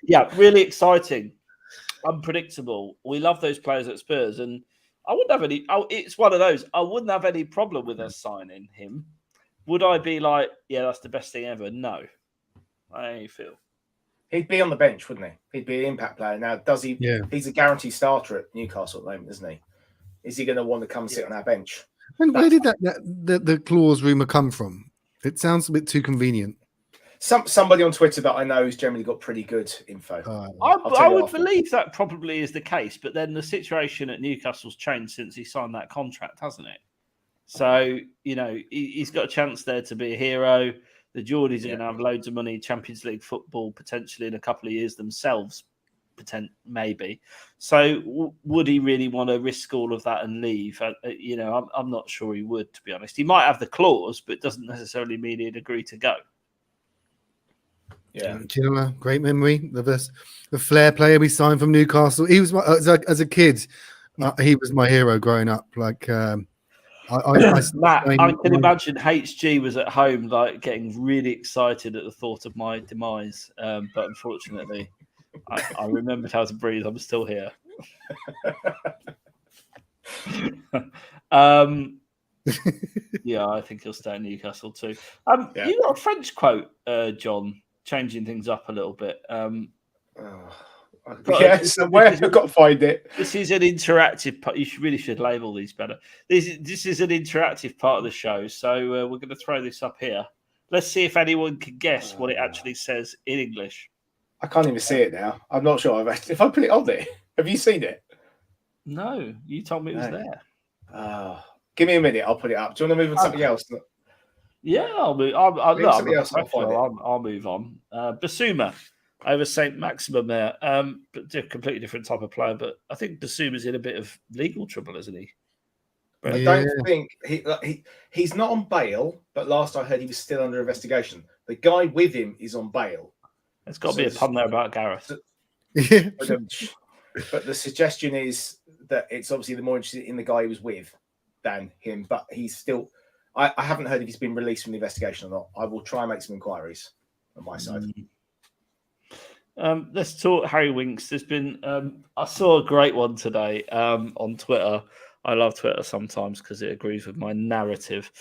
Yeah, really exciting. Unpredictable. We love those players at Spurs, and I wouldn't have any. It's one of those. I wouldn't have any problem with us signing him. Would I be like, yeah, that's the best thing ever? No, I don't feel. He'd be on the bench, wouldn't he? He'd be an impact player. Now, does he? Yeah. He's a guaranteed starter at Newcastle at the moment, isn't he? Is he going to want to come sit on our bench? And where did the clause rumor come from? It sounds a bit too convenient. Somebody on Twitter that I know has generally got pretty good info. I would believe that probably is the case, but then the situation at Newcastle's changed since he signed that contract, hasn't it? So, he's got a chance there to be a hero. The Geordies are going to have loads of money, Champions League football potentially in a couple of years themselves, maybe. So would he really want to risk all of that and leave? I'm not sure he would, to be honest. He might have the clause, but it doesn't necessarily mean he'd agree to go. Yeah. Do you know a great memory of the Flair player we signed from Newcastle? He was as a kid. He was my hero growing up. Like Matt, I can imagine HG was at home, like getting really excited at the thought of my demise. But unfortunately, I remembered how to breathe. I'm still here. Yeah, I think he'll stay in Newcastle too. You got a French quote, John, changing things up a little bit. Somewhere I've got to find it. This is an interactive part. You really should label these better. This is an interactive part of the show, so we're going to throw this up here. Let's see if anyone can guess what it actually says in English. I can't even see it now. I'm not sure if I put it on there. Have you seen it? No, you told me it was there. Give me a minute. I'll put it up. Do you want to move on to something else? Yeah, I'll move. I'll move on. Basuma over St. Maximum there. But a completely different type of player. But I think Basuma's in a bit of legal trouble, isn't he? I don't think he's not on bail. But last I heard, he was still under investigation. The guy with him is on bail. There's got to be a pun there about Gareth. But the suggestion is that it's obviously the more interested in the guy he was with than him. But he's still. I haven't heard if he's been released from the investigation or not. I will try and make some inquiries on my side. Let's talk Harry Winks. There's been I saw a great one today on Twitter. I love Twitter sometimes because it agrees with my narrative.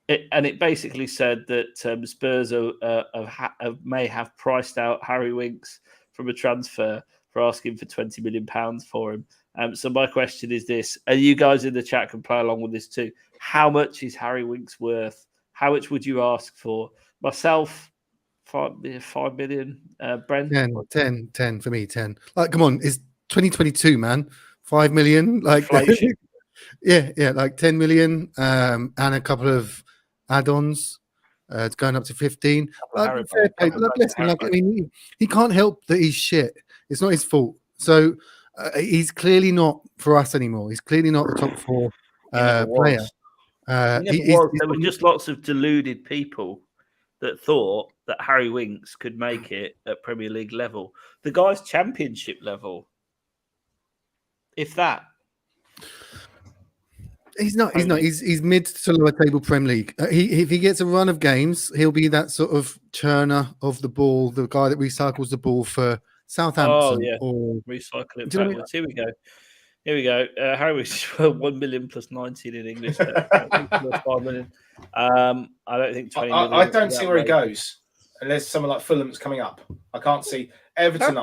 It basically said that Spurs may have priced out Harry Winks from a transfer for asking for £20 million for him. So my question is this, and you guys in the chat can play along with this too. How much is Harry Winks worth? How much would you ask for? Myself, 5 million. Brent? 10 for me, 10. Like, come on, it's 2022, man. 5 million. Like, yeah, like 10 million and a couple of add-ons. It's going up to 15. He can't help that he's shit. It's not his fault. So he's clearly not for us anymore. He's clearly not a top 4 player. There were just lots of deluded people that thought that Harry Winks could make it at Premier League level. The guy's Championship level. If that. He's not. He's mid to lower table Premier League. If he gets a run of games, he'll be that sort of churner of the ball, the guy that recycles the ball for Southampton. Oh, yeah. Or recycle it backwards. Here we go. Harry Winks 1 million plus 19 in English. 5 million. I don't think 20 million. I don't see where he goes unless someone like Fulham's coming up. I can't see Everton.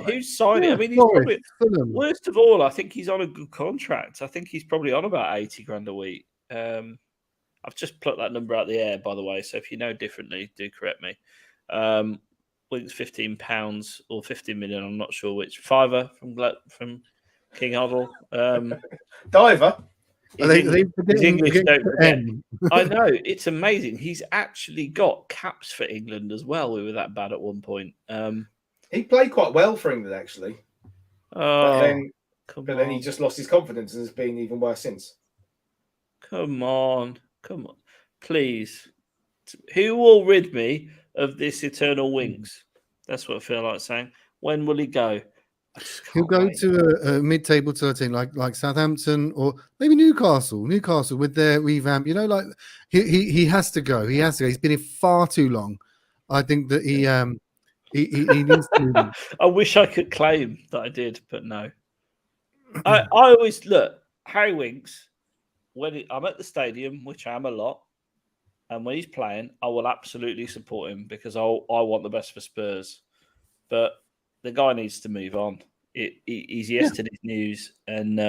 Who's signing? I mean, he's probably worst of all. I think he's on a good contract. I think he's probably on about 80 grand a week. I've just plucked that number out of the air, by the way. So if you know differently, do correct me. Winks £15 or 15 million. I'm not sure which. Fiver from King Hoddle. Diver. His English don't forget. I know, it's amazing. He's actually got caps for England as well. We were that bad at one point. He played quite well for England, actually. But then he just lost his confidence and has been even worse since. Come on. Please. Who will rid me of this eternal Winks? That's what I feel like saying. When will he go? He'll go to a mid-table team like Southampton or maybe Newcastle with their revamp. You know, like he has to go. He has to go. He's been here far too long. I think that he needs to. I wish I could claim that I did, but no. I always look Harry Winks when I'm at the stadium, which I am a lot, and when he's playing, I will absolutely support him because I want the best for Spurs, but. The guy needs to move on. He's yesterday's news, and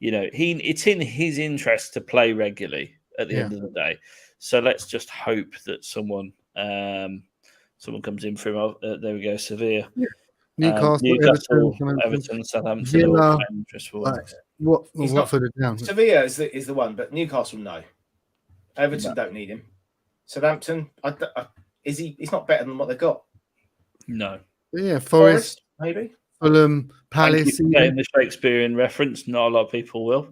it's in his interest to play regularly at the end of the day. So let's just hope that someone comes in for him. There we go, Sevilla, Newcastle, Everton, Southampton. Villa, Watford down. Sevilla is the one, but Newcastle no. Everton don't need him. Southampton, he's not better than what they've got. No. Yeah, Forest maybe. Fulham, Palace. Getting the Shakespearean reference, not a lot of people will.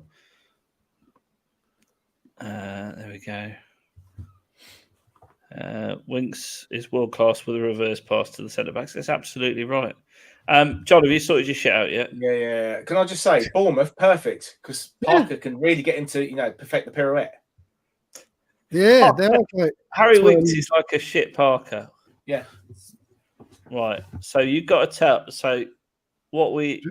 There we go. Winks is world class with a reverse pass to the centre backs. That's absolutely right. John, have you sorted your shit out yet? Yeah. Can I just say, Bournemouth, perfect, because Parker can really get into, perfect the pirouette. Yeah, they are quite. Harry Winks is like a shit Parker. Yeah. Right. So you've got to tell. So what we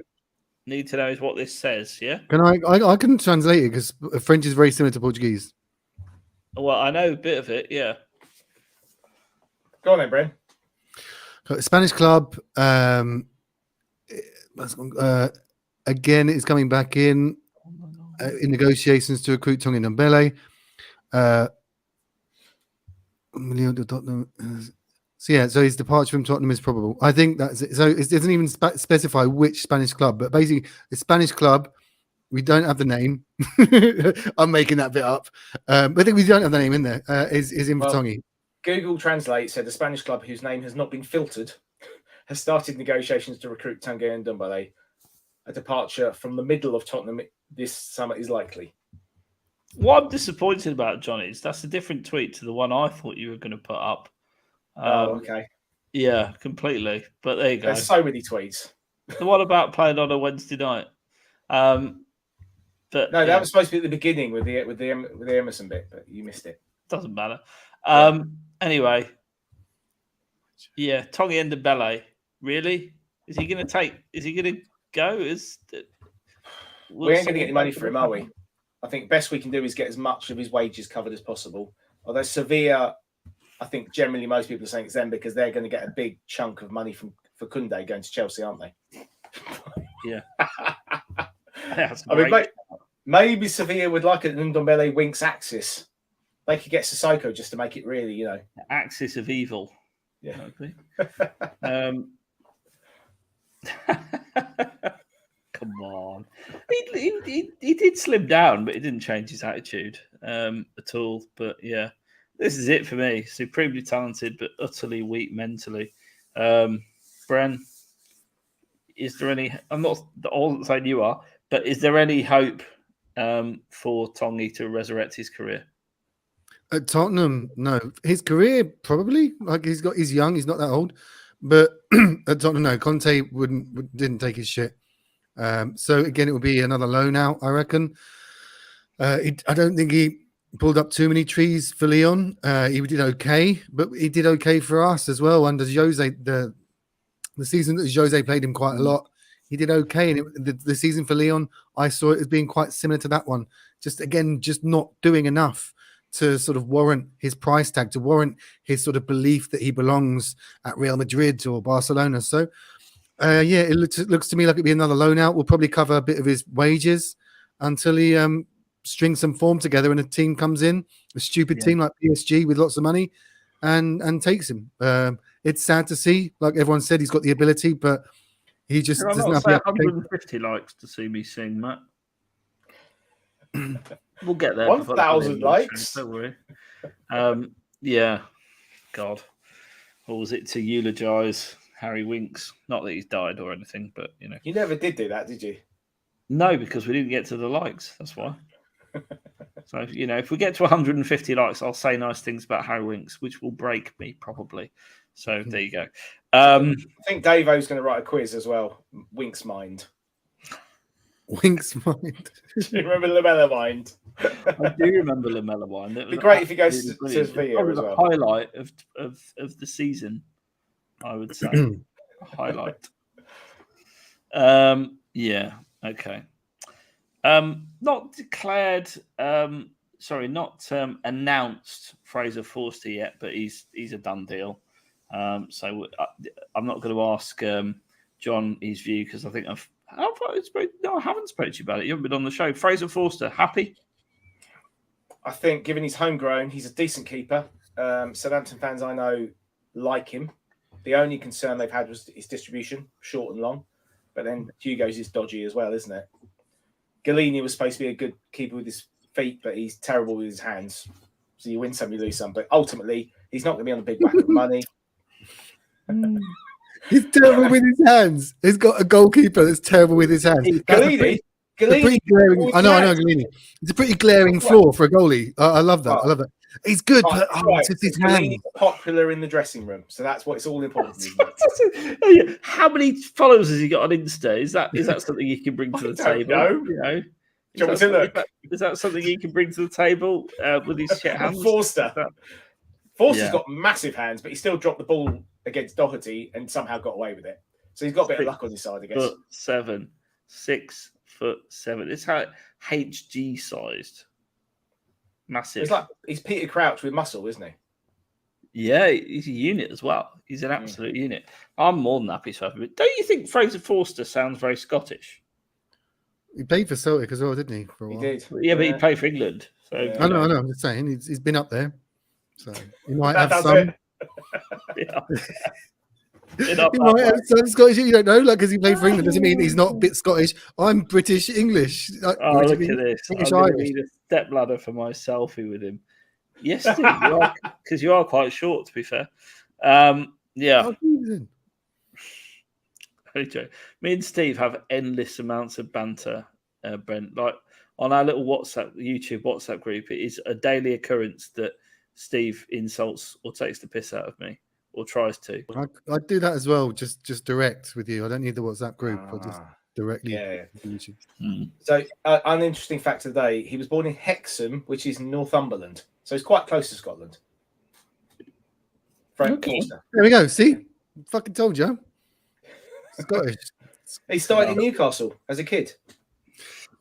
need to know is what this says. Yeah. Can I can translate it because French is very similar to Portuguese. Well, I know a bit of it. Yeah. Go on then, Bren. Spanish club. Again, it's coming back in negotiations to recruit Tongi Bale. So his departure from Tottenham is probable. I think that's it. So it doesn't even specify which Spanish club, but basically the Spanish club. We don't have the name. I'm making that bit up. But I think we don't have the name in there. Is in Tongi. Google Translate said the Spanish club whose name has not been filtered has started negotiations to recruit Tanguy Ndombele. A departure from the middle of Tottenham this summer is likely. What I'm disappointed about, John, is that's a different tweet to the one I thought you were going to put up. Okay. Yeah, completely. But there you go. There's so many tweets. The one about playing on a Wednesday night. But no, that was supposed to be at the beginning with the Emerson bit, but you missed it. Doesn't matter. Anyway, yeah, Tongi Ndombele. Really? Is he going to go? We ain't going to get any money for him, are we? I think best we can do is get as much of his wages covered as possible. Although Sevilla, I think generally most people are saying it's them because they're going to get a big chunk of money for Kunde going to Chelsea, aren't they? Yeah. I mean, maybe Sevilla would like an Ndombele Winks axis. They could get Sissoko just to make it really, axis of evil. Yeah. Come on. He did slim down, but he didn't change his attitude at all. But yeah, this is it for me. Supremely talented, but utterly weak mentally. Bren, is there any? I'm not saying you are, but is there any hope for Tongi to resurrect his career? At Tottenham, no. His career probably. Like he's young. He's not that old. But at Tottenham, no. Conte didn't take his shit. So again, it will be another loan out, I reckon. I don't think he pulled up too many trees for Lyon. He did okay, but he did okay for us as well under Jose. The season that Jose played him quite a lot, he did okay. And the season for Lyon, I saw it as being quite similar to that one. Just not doing enough to sort of warrant his price tag, to warrant his sort of belief that he belongs at Real Madrid or Barcelona. So, it looks to me like it'd be another loan out. We'll probably cover a bit of his wages until he strings some form together and a team comes in, a stupid team like PSG with lots of money, and takes him. It's sad to see. Like everyone said, he's got the ability, but he just doesn't have the 150 likes to see me sing, Matt. We'll get there. 1,000 likes. Don't worry. Yeah. God. Or was it to eulogise Harry Winks? Not that he's died or anything, but You never did do that, did you? No, because we didn't get to the likes. That's why. So, if we get to 150 likes, I'll say nice things about Harry Winks, which will break me probably. So there you go. I think Davo's going to write a quiz as well. Winks Mind. Winks Mind. Do you remember Lamella Mind? I do remember Lamella Mind. It'd be great if he goes to Sevilla as well. The highlight of the season, I would say. Highlight. Yeah. Okay. Not declared. Not announced Fraser Forster yet, but he's a done deal. So I'm not going to ask John his view because I think I haven't spoken to you about it. You haven't been on the show. Fraser Forster, happy? I think, given he's homegrown, he's a decent keeper. Southampton fans I know like him. The only concern they've had was his distribution, short and long. But then Hugo's is dodgy as well, isn't it? Galini was supposed to be a good keeper with his feet, but he's terrible with his hands. So you win some, you lose some. But ultimately, he's not going to be on the big whack of money. He's terrible with his hands. He's got a goalkeeper that's terrible with his hands. Galini. I know, Galini. It's a pretty glaring flaw for a goalie. I love that. I love that. He's good, Right, but right, it's just his so hand. he's popular in the dressing room, so that's what it's all important. How many followers has he got on Insta? Is that something he can bring to the I don't table? know. You know, Do you want me to look? Is that something he can bring to the table with his shit hands? Forster's Yeah. got massive hands, but he still dropped the ball against Doherty and somehow got away with it. So he's got a bit of luck on his side, I guess. 6'7". 6'7". It's how HG sized. Massive. It's like he's Peter Crouch with muscle, isn't he? Yeah, he's a unit as well. He's an absolute unit. I'm more than happy to have him. Don't you think Fraser Forster sounds very Scottish? He played for Celtic as well, didn't he? For a while. He did. Yeah, but he played for England. So Yeah. I know. I'm just saying he's been up there, so he might That have does some. it. Yeah. He might have some Scottish. You don't know, like because he played for England doesn't mean he's not a bit Scottish. I'm British English. Oh, look at this! British I'm going to Irish. need a stepladder for my selfie with him. Yes, Steve, because you are quite short, to be fair. Yeah. Oh, Jesus. Me and Steve have endless amounts of banter, Brent. Like on our little YouTube WhatsApp group, it is a daily occurrence that Steve insults or takes the piss out of me, or tries to. I do that as well. Just direct with you. I don't need the WhatsApp group. I'll just directly. Yeah. YouTube. So, an interesting fact today: he was born in Hexham, which is Northumberland, so he's quite close to Scotland. Frank Forster. There we go. See, fucking told you. Scottish. He started in Newcastle as a kid.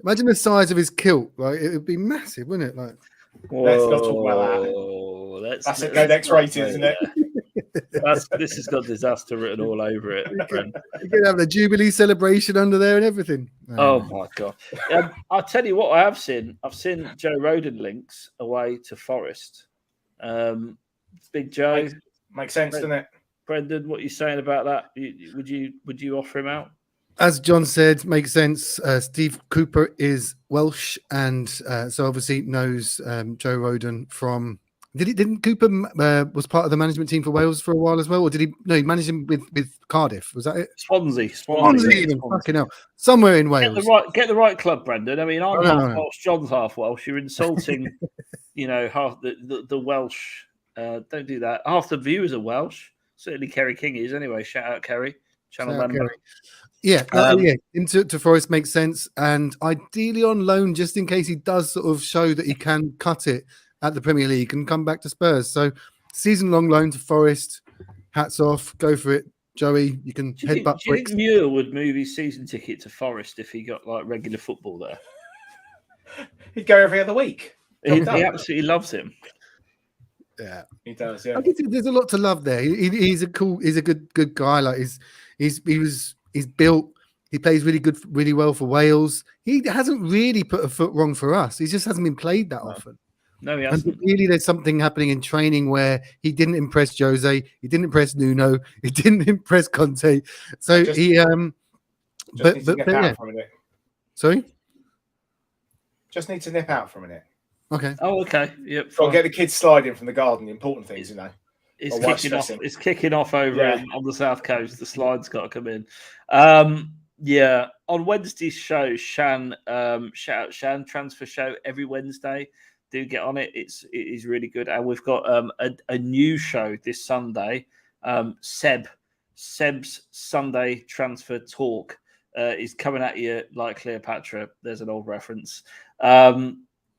Imagine the size of his kilt. Like it would be massive, wouldn't it? Like Let's not talk about that. That's X-rated, isn't it? This has got disaster written all over it. Brent. you could have the Jubilee celebration under there and everything. Oh my god! I'll tell you what I have seen. I've seen Joe Roden links away to Forest. Big Joe Makes sense, doesn't it? Brendan, what are you saying about that? Would you offer him out? As John said, makes sense. Steve Cooper is Welsh, and so obviously knows Joe Roden from. Didn't Cooper was part of the management team for Wales for a while as well, or did he? No, he managed him with Cardiff. Was that it? Swansea. Even fucking hell, somewhere in Wales. Get the right club, Brendan. I mean, I'm half Welsh. John's half Welsh. You're insulting, half the Welsh. Don't do that. Half the viewers are Welsh. Certainly, Kerry King is anyway. Shout out Kerry. Channel member. Yeah, into Forest makes sense, and ideally on loan, just in case he does sort of show that he can cut it at the Premier League and come back to Spurs. So, season-long loan to Forest. Hats off, go for it, Joey. You can headbutt bricks. Do you think Muir would move his season ticket to Forest if he got like regular football there? He'd go every other week. He absolutely loves him. Yeah, he does. Yeah, I guess there's a lot to love there. He's a good guy. Like he's built. He plays really well for Wales. He hasn't really put a foot wrong for us. He just hasn't been played that often. No, he hasn't. And really, there's something happening in training where he didn't impress Jose. He didn't impress Nuno. He didn't impress Conte. So Sorry. Just need to nip out for a minute. Okay. Oh, okay. Yep. Got to get the kids sliding from the garden. The important things, It's kicking off over on the south coast. The slide's got to come in. On Wednesday's show, shout out Shan transfer show every Wednesday. Do get on it. It is really good, and we've got a new show this Sunday. Seb's Sunday transfer talk is coming at you like Cleopatra. There's an old reference.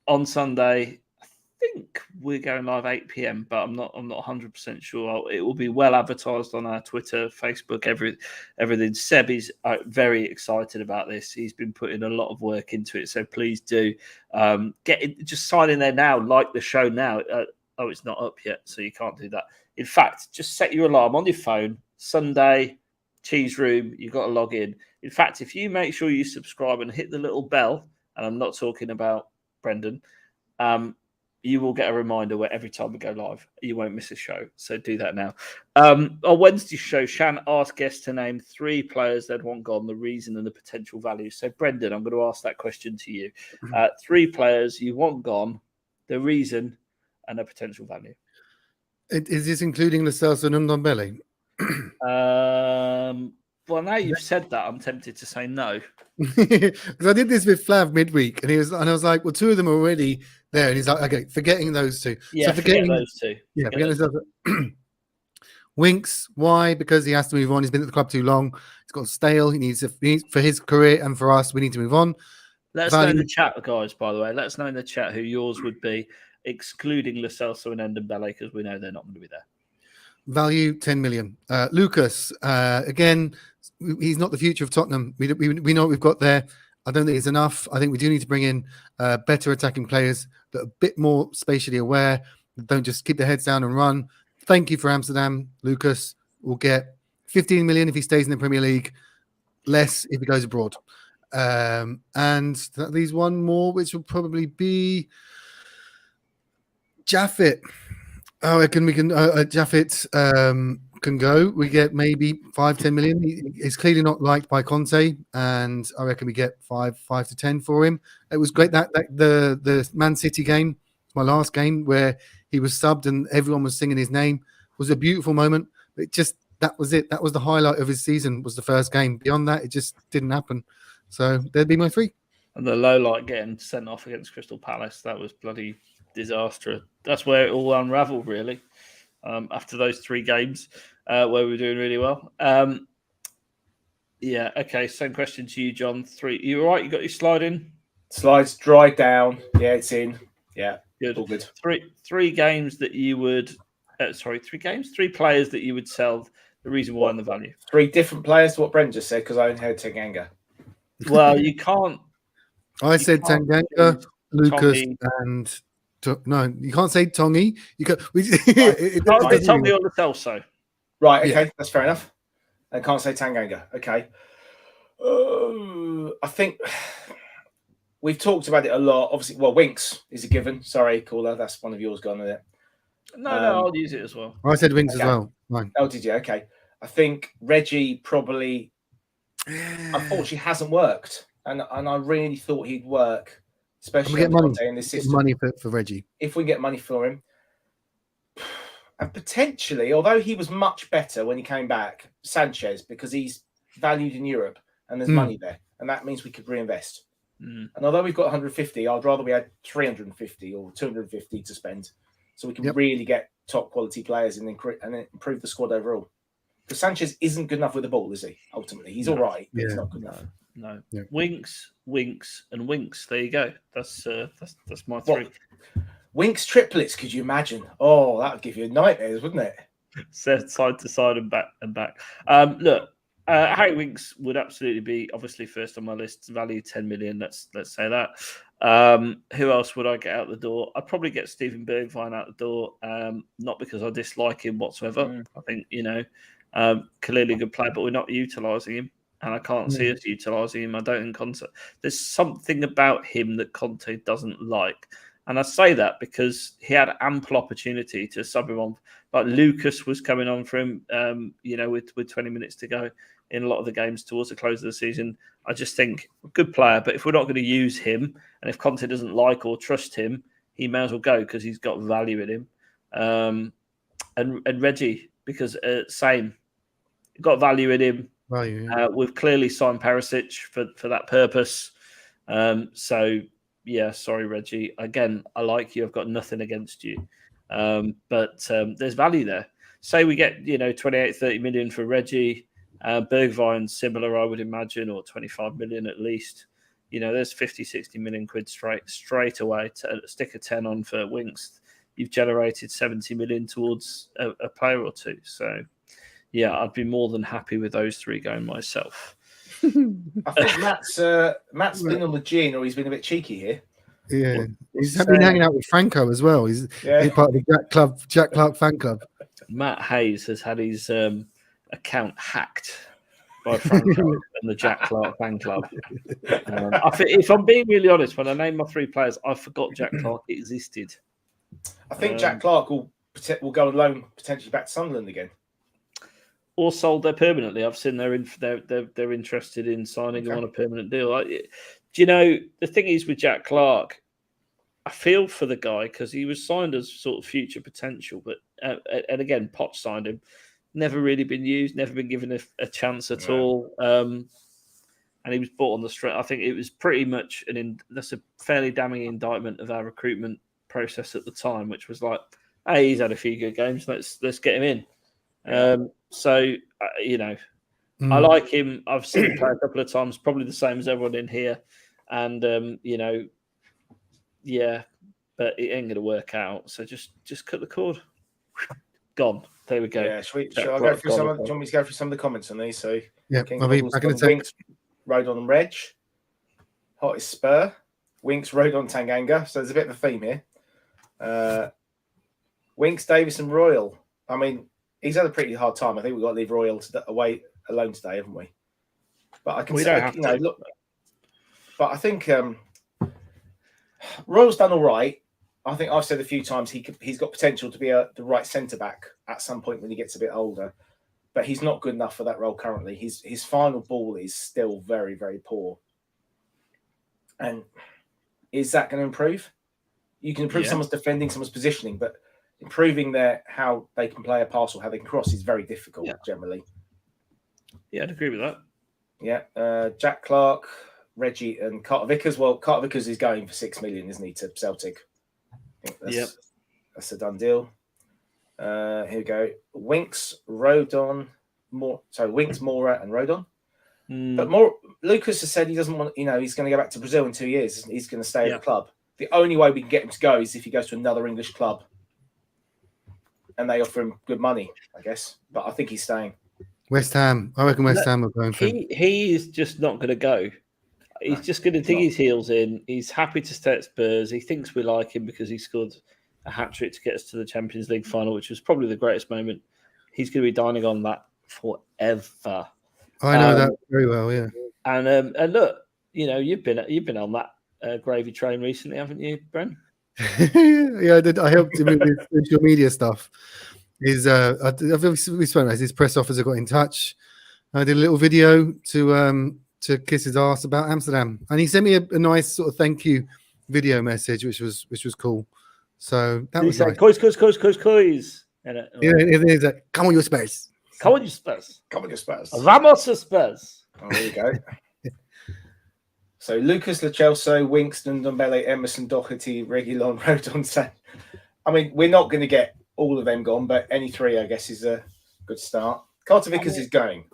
On Sunday, I think we're going live 8 p.m, but I'm not 100% sure. It will be well advertised on our Twitter, Facebook, everything. Seb is very excited about this. He's been putting a lot of work into it, so please do get it. Just sign in there now, like the show now. It's not up yet, so you can't do that. In fact, just set your alarm on your phone. Sunday, Cheese Room, you've got to log in. In fact, if you make sure you subscribe and hit the little bell, and I'm not talking about Brendan, you will get a reminder where every time we go live, you won't miss a show. So do that now. On Wednesday's show, Shan asked guests to name 3 players they'd want gone, the reason and the potential value. So Brendan, I'm going to ask that question to you. 3 players you want gone, the reason and the potential value. Is this including Lo Celso and Ndombele? Well, now you've said that, I'm tempted to say no. Because I did this with Flav midweek, and I was like, well, 2 of them already. There, and he's like, okay, forgetting those two. Yeah, forget those two. Yeah, forgetting those other. Winks, why? Because he has to move on. He's been at the club too long. He's got stale. He needs for his career and for us. We need to move on. Let us know in the chat, guys. By the way, let us know in the chat who yours would be, excluding Lo Celso and Ndombele, because we know they're not going to be there. Value 10 million. Lucas, again, he's not the future of Tottenham. We know what we've got there. I don't think it's enough. I think we do need to bring in better attacking players that are a bit more spatially aware, that don't just keep their heads down and run. Thank you for Amsterdam, Lucas. We'll get 15 million if he stays in the Premier League, less if he goes abroad. And that leaves one more, which will probably be Jaffet. I reckon we can. Jaffet can go. We get maybe 5-10 million. He's clearly not liked by Conte, and I reckon we get 5 to 10 for him. It was great that the Man City game, my last game, where he was subbed and everyone was singing his name, was a beautiful moment. That was it. That was the highlight of his season. Was the first game. Beyond that, it just didn't happen. So there'd be my 3. And the low light getting sent off against Crystal Palace, that was bloody disaster. That's where it all unravelled, really. After those 3 games where we were doing really well. Yeah, okay. Same question to you, John. 3. You all right? You got your slide in? Slides dried down. Yeah, it's in. Yeah, good. All good. 3 games that you would. 3 games. 3 players that you would sell. The reason why and the value. 3 different players to what Brent just said, because I only heard Tanganga. Well, you can't. I said Tanganga, Lucas, Tommy. and no, you can't say Tongi. You can't. Can't say Tommy or Lo Celso. Right. Okay, that's fair enough. I can't say Tanganga. Okay. I think we've talked about it a lot. Obviously, well, Winks is a given. Sorry, caller, that's one of yours gone, isn't it? No, I'll use it as well. I said Winks as well. Fine. Oh, did you? Okay. I think Reggie probably, unfortunately, hasn't worked, and I really thought he'd work, especially in this system. Money for Reggie. If we get money for him, and potentially, although he was much better when he came back, Sanchez, because he's valued in Europe and there's money there, and that means we could reinvest. And although we've got 150, I'd rather we had 350 or 250 to spend, so we can really get top quality players and improve the squad overall. Because Sanchez isn't good enough with the ball, is he? Ultimately, he's all right, but he's not good enough. No. Yeah. Winks, and Winks. There you go. That's my 3. Winks triplets, could you imagine? Oh, that would give you nightmares, wouldn't it? Side to side and back. Look, Harry Winks would absolutely be obviously first on my list. Value 10 million. Let's say that. Who else would I get out the door? I'd probably get Steven Bergwijn out the door. Not because I dislike him whatsoever. I think clearly a good player, but we're not utilising him. And I can't see us utilising him. I don't think Conte. There's something about him that Conte doesn't like. And I say that because he had ample opportunity to sub him on. Like Lucas was coming on for him, with 20 minutes to go in a lot of the games towards the close of the season. I just think good player, but if we're not going to use him, and if Conte doesn't like or trust him, he may as well go because he's got value in him. And Reggie, because same, got value in him. We've clearly signed Perisic for that purpose. Yeah, sorry, Reggie. Again, I like you. I've got nothing against you. But there's value there. Say we get, 28, 30 million for Reggie. Bergwijn, similar, I would imagine, or 25 million at least. There's 50, 60 million quid straight away. Stick a 10 on for Winks. You've generated 70 million towards a player or 2. So, yeah, I'd be more than happy with those 3 going myself. I think Matt's been on the gin, or he's been a bit cheeky here. Yeah, he's been hanging out with Franco as well. He's part of the Jack Clark fan club. Matt Hayes has had his account hacked by Franco and the Jack Clark fan club. If I'm being really honest, when I named my 3 players, I forgot Jack Clark existed. I think Jack Clark will go on loan potentially back to Sunderland again. Or sold there permanently. I've seen they're interested in signing him on a permanent deal. The thing is with Jack Clark, I feel for the guy because he was signed as sort of future potential, but and again, Poch signed him, never really been used, never been given a chance at all, and he was bought on the street. I think it was pretty much that's a fairly damning indictment of our recruitment process at the time, which was like, hey, he's had a few good games. Let's get him in. I like him. I've seen him play a couple of times, probably the same as everyone in here. And, but it ain't going to work out. So just cut the cord. Gone. There we go. Yeah, shall I go through some? Do you want me to go through some of the comments on these? So, yeah, I'll be back in a second. Rodon and Reg. Hottest Spur. Winks, Rodon, Tanganga. So there's a bit of a theme here. Winks, Davis, and Royal. I mean, he's had a pretty hard time. I think we've got to leave Royal away alone today, haven't we? But I can say, look. But I think Royal's done all right. I think I've said a few times he's got potential to be the right centre back at some point when he gets a bit older, but he's not good enough for that role currently. His final ball is still very, very poor. And is that going to improve? You can improve someone's defending, someone's positioning, but improving how they can play a pass or how they can cross is very difficult generally. Yeah, I'd agree with that. Yeah, Jack Clark, Reggie, and Carter Vickers. Well, Carter Vickers is going for $6 million, isn't he, to Celtic? I think that's a done deal. Here we go. Winks, Rodon, Winks, Mora, and Rodon. But Lucas has said he doesn't want. He's going to go back to Brazil in 2 years. He's going to stay at the club. The only way we can get him to go is if he goes to another English club, and they offer him good money, I guess. But I think he's staying. West Ham. I reckon West Ham are going for him. He is just not going to go. He's just going to dig his heels in. He's happy to stay at Spurs. He thinks we like him because he scored a hat-trick to get us to the Champions League final, which was probably the greatest moment. He's going to be dining on that forever. I know that very well, yeah. And look, you've been on that gravy train recently, haven't you, Bren? Yeah, I did. I helped him with his social media stuff. We spoke about his press officer got in touch. I did a little video to kiss his ass about Amsterdam, and he sent me a nice sort of thank you video message, which was cool. So that was nice. Cois. He's like, come on, your Spurs. Come on, you Spurs. Come on, you Spurs. Vamos, Spurs. Oh, there you go. So Lucas, Lo Celso, Winks, Ndombele, Emerson, Doherty, Reguilon, Rodon. I mean, we're not going to get all of them gone, but any three, I guess, is a good start. Carter Vickers is going.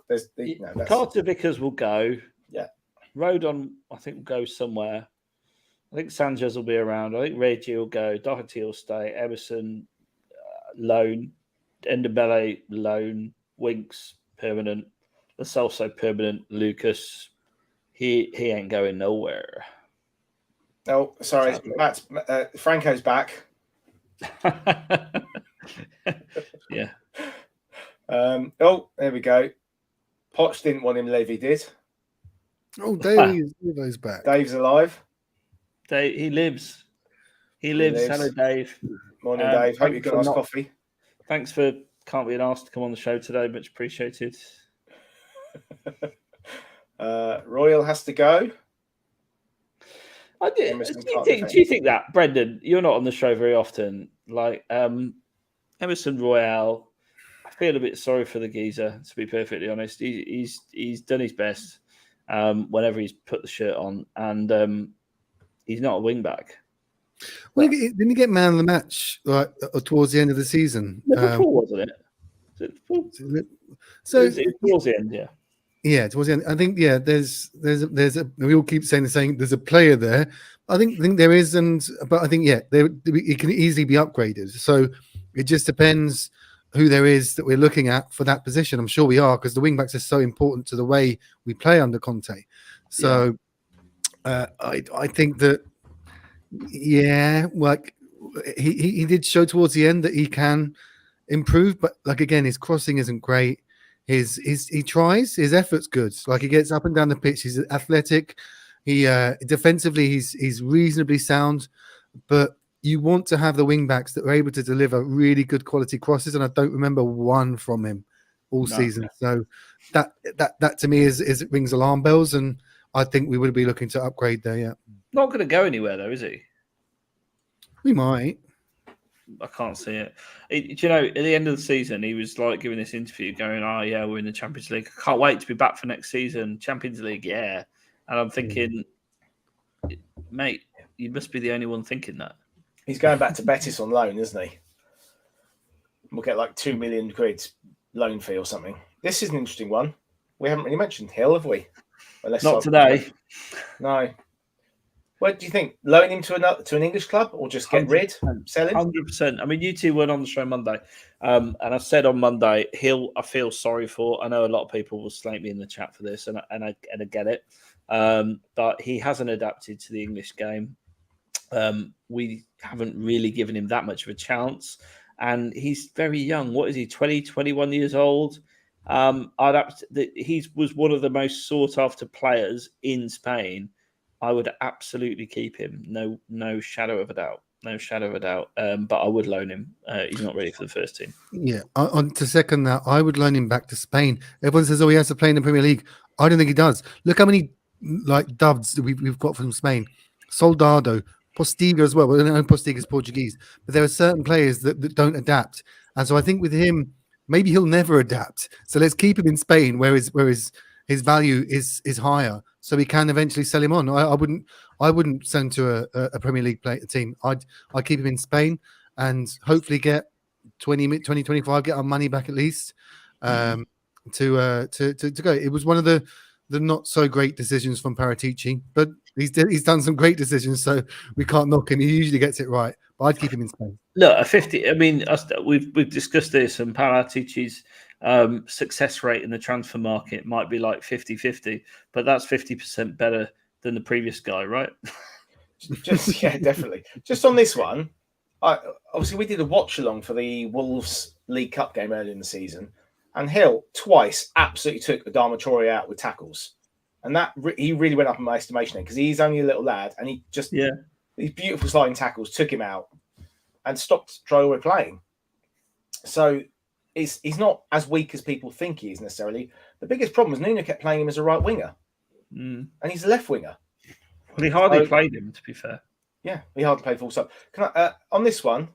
Carter Vickers will go. Yeah. Rodon, I think, will go somewhere. I think Sanchez will be around. I think Reggie will go. Doherty will stay. Emerson, loan. Ndombele, loan. Winks, permanent. Lo Celso, permanent. Lucas, he ain't going nowhere. Oh, sorry. Franco's back. Yeah. There we go. Poch didn't want him. Levy did. Oh, Dave's back. Dave's alive. He lives. Hello, Dave. Morning, Dave. Hope you got us coffee. Thanks for can't be asked to come on the show today. Much appreciated. Royal has to go. Do you think that, Brendan? You're not on the show very often. Like Emerson Royale, I feel a bit sorry for the geezer. To be perfectly honest, he's done his best whenever he's put the shirt on, and he's not a wing back. Well, didn't he get man of the match towards the end of the season? Liverpool, wasn't it? So it was towards the end, yeah. Yeah, towards the end. I think there's we all keep saying there's a player there. I think there is, but I think it can easily be upgraded. So it just depends who there is that we're looking at for that position. I'm sure we are, because the wing backs are so important to the way we play under Conte. So I think that like he did show towards the end that he can improve, but like again, his crossing isn't great. He tries, his effort's good. Like he gets up and down the pitch. He's athletic. He defensively he's reasonably sound, but you want to have the wing backs that are able to deliver really good quality crosses, and I don't remember one from him all season. So that to me is rings alarm bells, and I think we would be looking to upgrade there. Yeah, not going to go anywhere though, is he? We might. I can't see it. At the end of the season, he was like giving this interview going, oh, yeah, we're in the Champions League. I can't wait to be back for next season. Champions League, yeah. And I'm thinking, mate, you must be the only one thinking that. He's going back to Betis on loan, isn't he? We'll get like £2 million loan fee or something. This is an interesting one. We haven't really mentioned Hill, have we? Not today. No. What do you think? Loan him to an English club, or just get rid, sell him? 100%. I mean, you two weren't on the show Monday, and I said on Monday, Hill, I feel sorry for. I know a lot of people will slate me in the chat for this, and I get it, but he hasn't adapted to the English game. We haven't really given him that much of a chance, and he's very young. What is he? 20, 21 years old. He was one of the most sought after players in Spain. I would absolutely keep him. No shadow of a doubt. No shadow of a doubt. But I would loan him. He's not ready for the first team. Yeah, to second that, I would loan him back to Spain. Everyone says, "Oh, he has to play in the Premier League." I don't think he does. Look how many duds that we've got from Spain. Soldado, Postiga as well. Well, I know Postiga's Portuguese, but there are certain players that don't adapt, and so I think with him, maybe he'll never adapt. So let's keep him in Spain, where his value is higher, so we can eventually sell him on. I wouldn't send to a Premier League team. I'd keep him in Spain and hopefully get 20-25, get our money back at least to go. It was one of the not so great decisions from Paratici, but he's done some great decisions, so we can't knock him. He usually gets it right, but I'd keep him in Spain. Look, a 50. I mean, we've discussed this, and Paratici's success rate in the transfer market might be like 50-50, but that's 50% better than the previous guy, right? Yeah, definitely. Just on this one, obviously we did a watch along for the Wolves League Cup game earlier in the season, and Hill twice absolutely took Adama Traore out with tackles, and that he really went up in my estimation because he's only a little lad, and he just these beautiful sliding tackles took him out and stopped Traore playing. So he's not as weak as people think he is necessarily. The biggest problem is Nuno kept playing him as a right winger, and he's a left winger. Well, he hardly played him, to be fair. Yeah, he hardly played full stop. Can I, on this one,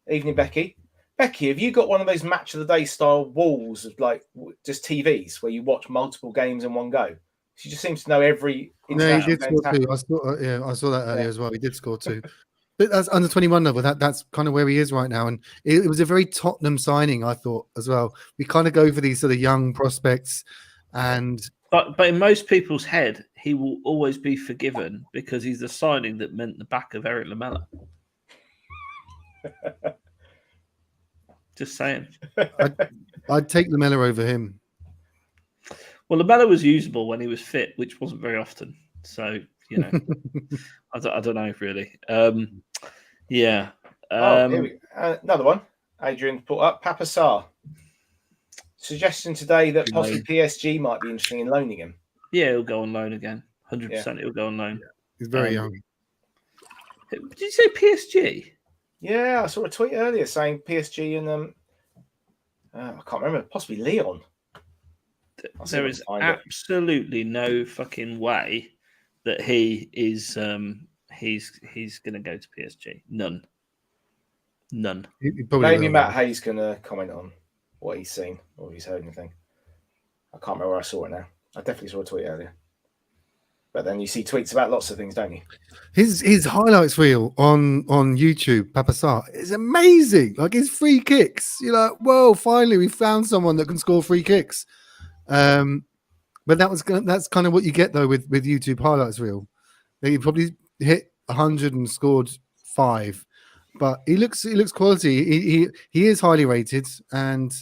evening, Becky. Becky, have you got one of those match of the day style walls of like just TVs where you watch multiple games in one go? She just seems to know every. No, he did score two. I saw that earlier as well. He did score two. But that's under 21 level. That's kind of where he is right now, and it was a very Tottenham signing, I thought, as well. We kind of go for these sort of young prospects, and but in most people's head, he will always be forgiven because he's the signing that meant the back of Eric Lamela. Just saying. I'd take Lamela over him. Well, Lamela was usable when he was fit, which wasn't very often. So, you know, I don't know, really. Yeah. Another one. Adrian put up Papa Sarr. Suggestion today that possibly PSG might be interested in loaning him. Yeah, he'll go on loan again. 100% he'll go on loan. Yeah. He's very young. Did you say PSG? Yeah, I saw a tweet earlier saying PSG and I can't remember, possibly Leon. There is absolutely no fucking way that he is he's going to go to PSG. None. Maybe Matt Hayes can comment on what he's seen or if he's heard anything. I can't remember where I saw it now. I definitely saw a tweet earlier. But then you see tweets about lots of things, don't you? His highlights reel on YouTube, Papa Sarr, is amazing. Like his free kicks. You're like, whoa, finally we found someone that can score free kicks. But that's kind of what you get though with YouTube highlights reel. He probably hit 100 and scored 5, but he looks quality. He is highly rated, and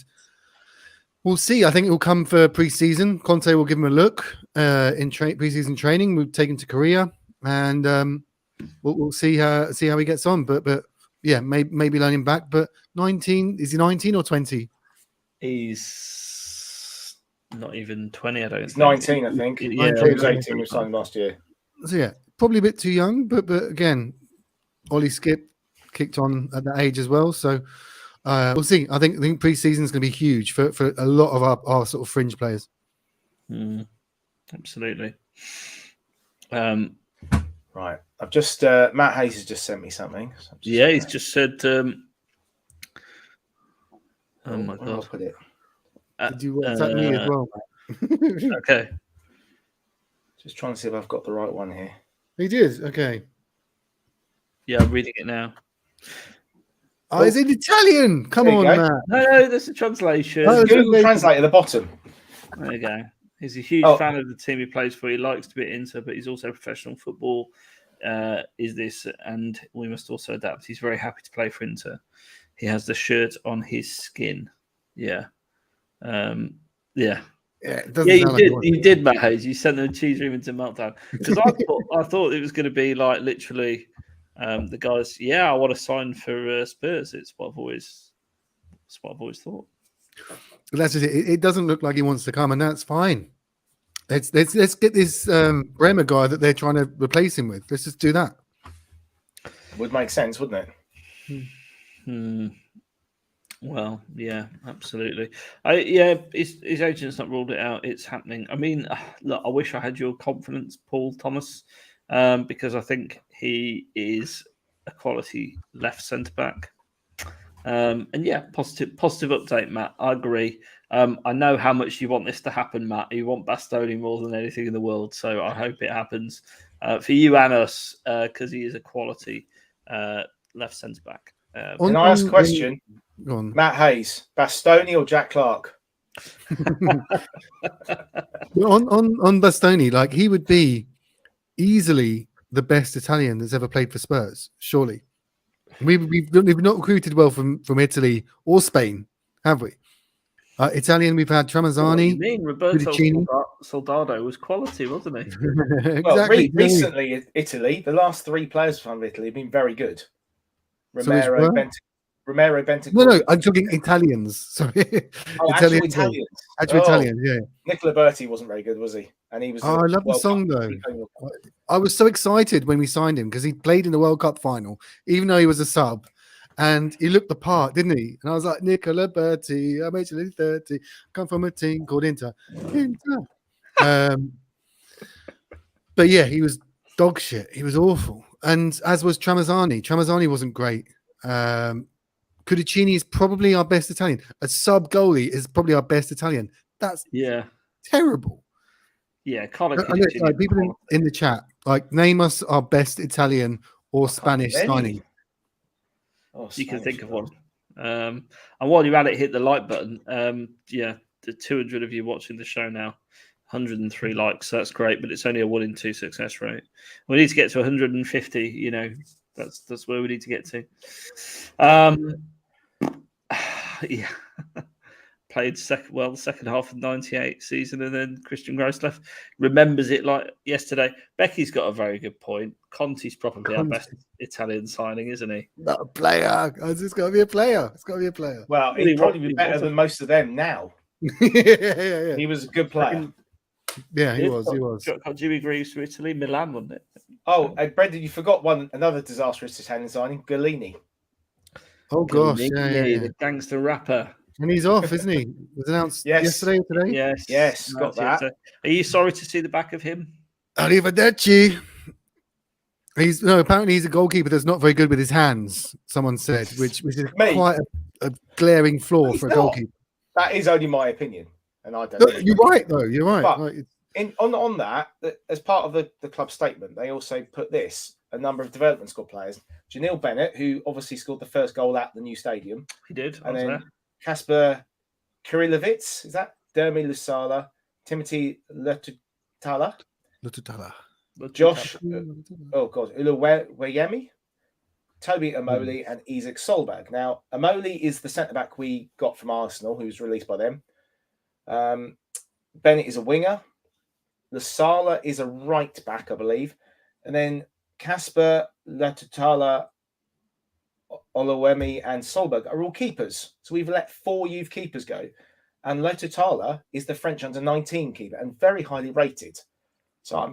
we'll see. I think it will come for pre-season. Conte will give him a look in pre-season training. We'll take him to Korea, and we'll see how he gets on. But yeah, maybe loan him back. But 19, is he 19 or 20? He's not even 20. I don't. He's 19, I think. Yeah, he was 18. We signed last year. So yeah, probably a bit too young. But again, Ollie Skip kicked on at that age as well. So. We'll see. I think pre-season is going to be huge for a lot of our sort of fringe players. Absolutely. Right. I've just Matt Hayes has just sent me something. So he's just said. Oh my god! I'll put it. Did you WhatsApp me as well? Okay. Just trying to see if I've got the right one here. He did. Okay. Yeah, I'm reading it now. Oh, is it Italian? Come There you on, go. Matt. No, there's a translation. Oh, Google Translate at the bottom. There you go. He's a huge fan of the team he plays for. He likes to be at Inter, but he's also professional football. Is this, and we must also adapt. He's very happy to play for Inter. He has the shirt on his skin. Yeah. Yeah. Yeah, You did, Matt Hayes. You sent the cheese room into meltdown because I thought it was going to be like literally the guys. Yeah, I want to sign for Spurs. It's what I've always thought. But that's just it. It doesn't look like he wants to come, and that's fine. Let's get this Bremer guy that they're trying to replace him with. Let's just do that. Would make sense, wouldn't it? Well, yeah, absolutely. His agent's not ruled it out. It's happening. I mean, look, I wish I had your confidence, Paul Thomas, because I think he is a quality left centre back. And yeah, positive update, Matt. I agree. I know how much you want this to happen, Matt. You want Bastoni more than anything in the world, so I hope it happens for you and us, because he is a quality left centre back. Can I ask a question? Matt Hayes, Bastoni or Jack Clark? on Bastoni, like he would be easily the best Italian that's ever played for Spurs. Surely, we've not recruited well from Italy or Spain, have we? Italian, we've had Tramezzani. What do you mean? Roberto Soldado was quality, wasn't he? Exactly. Well, recently, Italy, the last 3 players from Italy have been very good. Romero Bentancur. No, I'm talking Italians. Sorry. Oh, Italian. Actual Italian, yeah. Nicola Berti wasn't very good, was he? And he was. Oh, I love the song though. I was so excited when we signed him because he played in the World Cup final, even though he was a sub, and he looked the part, didn't he? And I was like, Nicola Berti, I'm actually 30, come from a team called Inter. But yeah, he was dog shit. He was awful, and as was Tramezzani. Tramezzani wasn't great. Cudicini is probably our best Italian. A sub goalie is probably our best Italian. That's terrible. Yeah, like people in the chat, like name us our best Italian or Spanish signing. You can think of one. And while you're at it, hit the like button. The 200 of you watching the show now, 103 likes. So that's great, but it's only a 1 in 2 success rate. We need to get to 150. You know, that's where we need to get to. Yeah. Played the second half of the 98 season, and then Christian Gross remembers it like yesterday. Becky's got a very good point. Conte's probably our best Italian signing, isn't he? Not a player. It's got to be a player. It's got to be a player. Well, he'd probably be better than most of them now. Yeah. He was a good player. Yeah, he was. Jimmy Greaves to Italy, Milan, wasn't it? Oh, Brendan, you forgot another disastrous Italian signing, Galini. Oh gosh, the gangster rapper. And he's off, isn't he? It was announced yesterday or today. Yes, got that. Are you sorry to see the back of him? Arrivederci. Apparently he's a goalkeeper that's not very good with his hands. Someone said, which is quite a glaring flaw for a goalkeeper. That is only my opinion, and I don't. You're right, though. You're right. But on that, as part of the club statement, they also put a number of development squad players. Janil Bennett, who obviously scored the first goal at the new stadium. He did. And then Kasper Kirillovitz, is that? Dermi Lusala, Timothy Lututala, Josh, Uluweyemi, Toby Amoli, and Isaac Solberg. Now, Amoli is the centre-back we got from Arsenal, who's released by them. Bennett is a winger. Lusala is a right-back, I believe. And then Kasper Lututala, Oluwemi and Solberg are all keepers. So we've let 4 youth keepers go. And Lotutala is the French under-19 keeper and very highly rated. So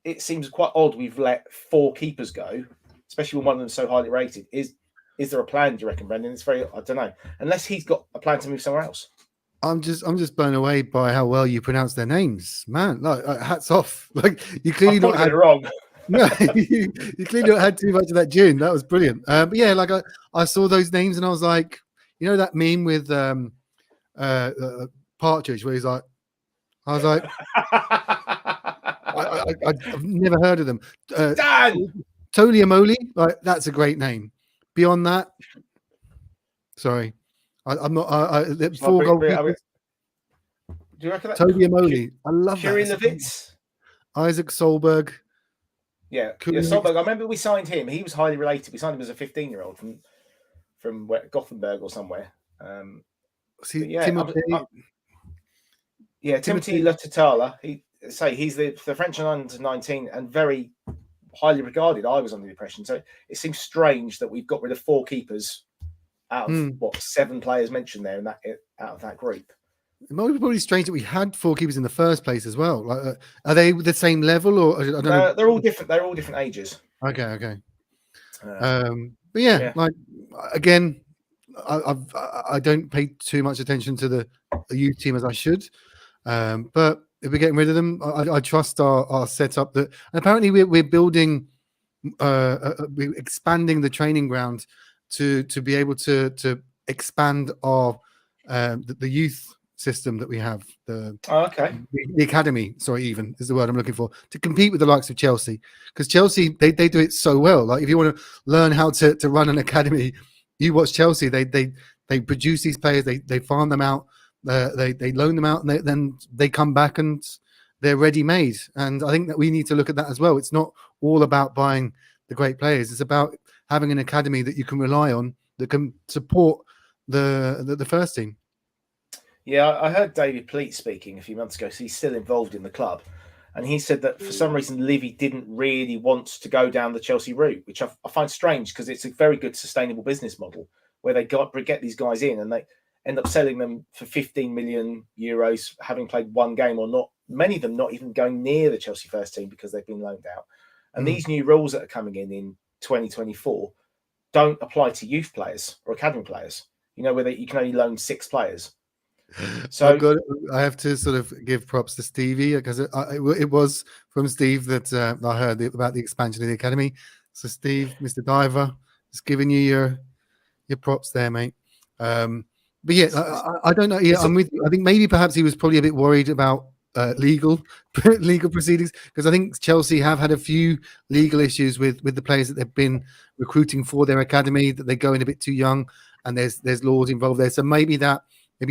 it seems quite odd we've let 4 keepers go, especially when one of them is so highly rated. Is there a plan, do you reckon, Brendan? It's very, I don't know. Unless he's got a plan to move somewhere else. I'm just blown away by how well you pronounce their names. Man, like hats off. Like you clearly not had it wrong. No, you clearly not had too much of that gin. That was brilliant. But yeah, like I saw those names and I was like, you know that meme with Partridge where he's like, I was like, I've never heard of them. Dan! Tony Amoli, like that's a great name. beyond that, sorry, I'm not. Four goalkeepers. Do you reckon that? Toby Amoli, I love Kiri that. Levitz. Isaac Solberg. Yeah, Solberg. I remember we signed him. He was highly related. We signed him as a 15-year-old from Gothenburg or somewhere. Timothy Letatala. He's the French under 19 and very highly regarded. I was under the impression. So it seems strange that we've got rid of 4 keepers out of 7 players mentioned there out of that group. It might be probably strange that we had 4 keepers in the first place as well. Like, are they the same level or I don't know? They're all different. They're all different ages. Okay. But yeah, like again, I don't pay too much attention to the youth team as I should. But if we're getting rid of them, I trust our setup. That apparently we're building, we're expanding the training ground to be able to expand our the youth system that we have. The academy, sorry, even is the word I'm looking for, to compete with the likes of Chelsea, because Chelsea they do it so well. Like if you want to learn how to run an academy, you watch Chelsea. They produce these players, they farm them out, they loan them out, and then they come back and they're ready made. And I think that we need to look at that as well. It's not all about buying the great players. It's about having an academy that you can rely on that can support the first team. Yeah, I heard David Pleat speaking a few months ago. So he's still involved in the club. And he said that for some reason, Livy didn't really want to go down the Chelsea route, which I find strange because it's a very good sustainable business model where they get these guys in and they end up selling them for 15 million euros, having played one game or not. Many of them not even going near the Chelsea first team because they've been loaned out. And these new rules that are coming in 2024 don't apply to youth players or academy players, where you can only loan 6 players. So I have to sort of give props to Stevie because it was from Steve that I heard about the expansion of the academy. So Steve, Mr. Diver, just giving you your props there, mate. But yeah, I don't know. Yeah, I'm with you. I think maybe perhaps he was probably a bit worried about legal proceedings, because I think Chelsea have had a few legal issues with the players that they've been recruiting for their academy, that they go in a bit too young, and there's laws involved there. So maybe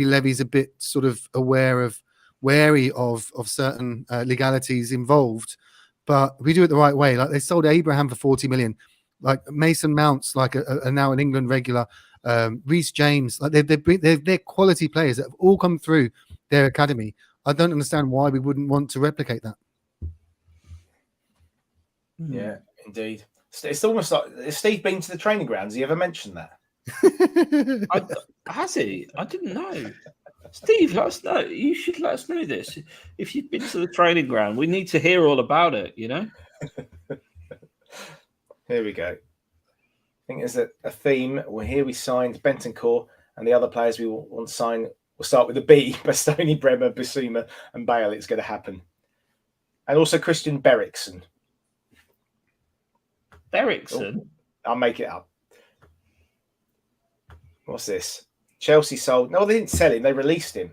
Levy's a bit sort of wary of certain legalities involved. But if we do it the right way, like they sold Abraham for 40 million, like Mason Mounts, like a now an England regular, Reece James, like they're quality players that have all come through their academy. I don't understand why we wouldn't want to replicate that. Yeah, indeed. It's almost like, has Steve been to the training grounds? Has he ever mentioned that? Has he? I didn't know. Steve, let us know. You should let us know this. If you've been to the training ground, we need to hear all about it, Here we go. I think there's a theme. Well, here we signed Bentancur, and the other players we want to sign will start with a B: Bastoni, Bremer, Bissouma, and Bale. It's going to happen. And also Christian Berikson. Berikson? I'll make it up. What's this? Chelsea sold. No, they didn't sell him. They released him.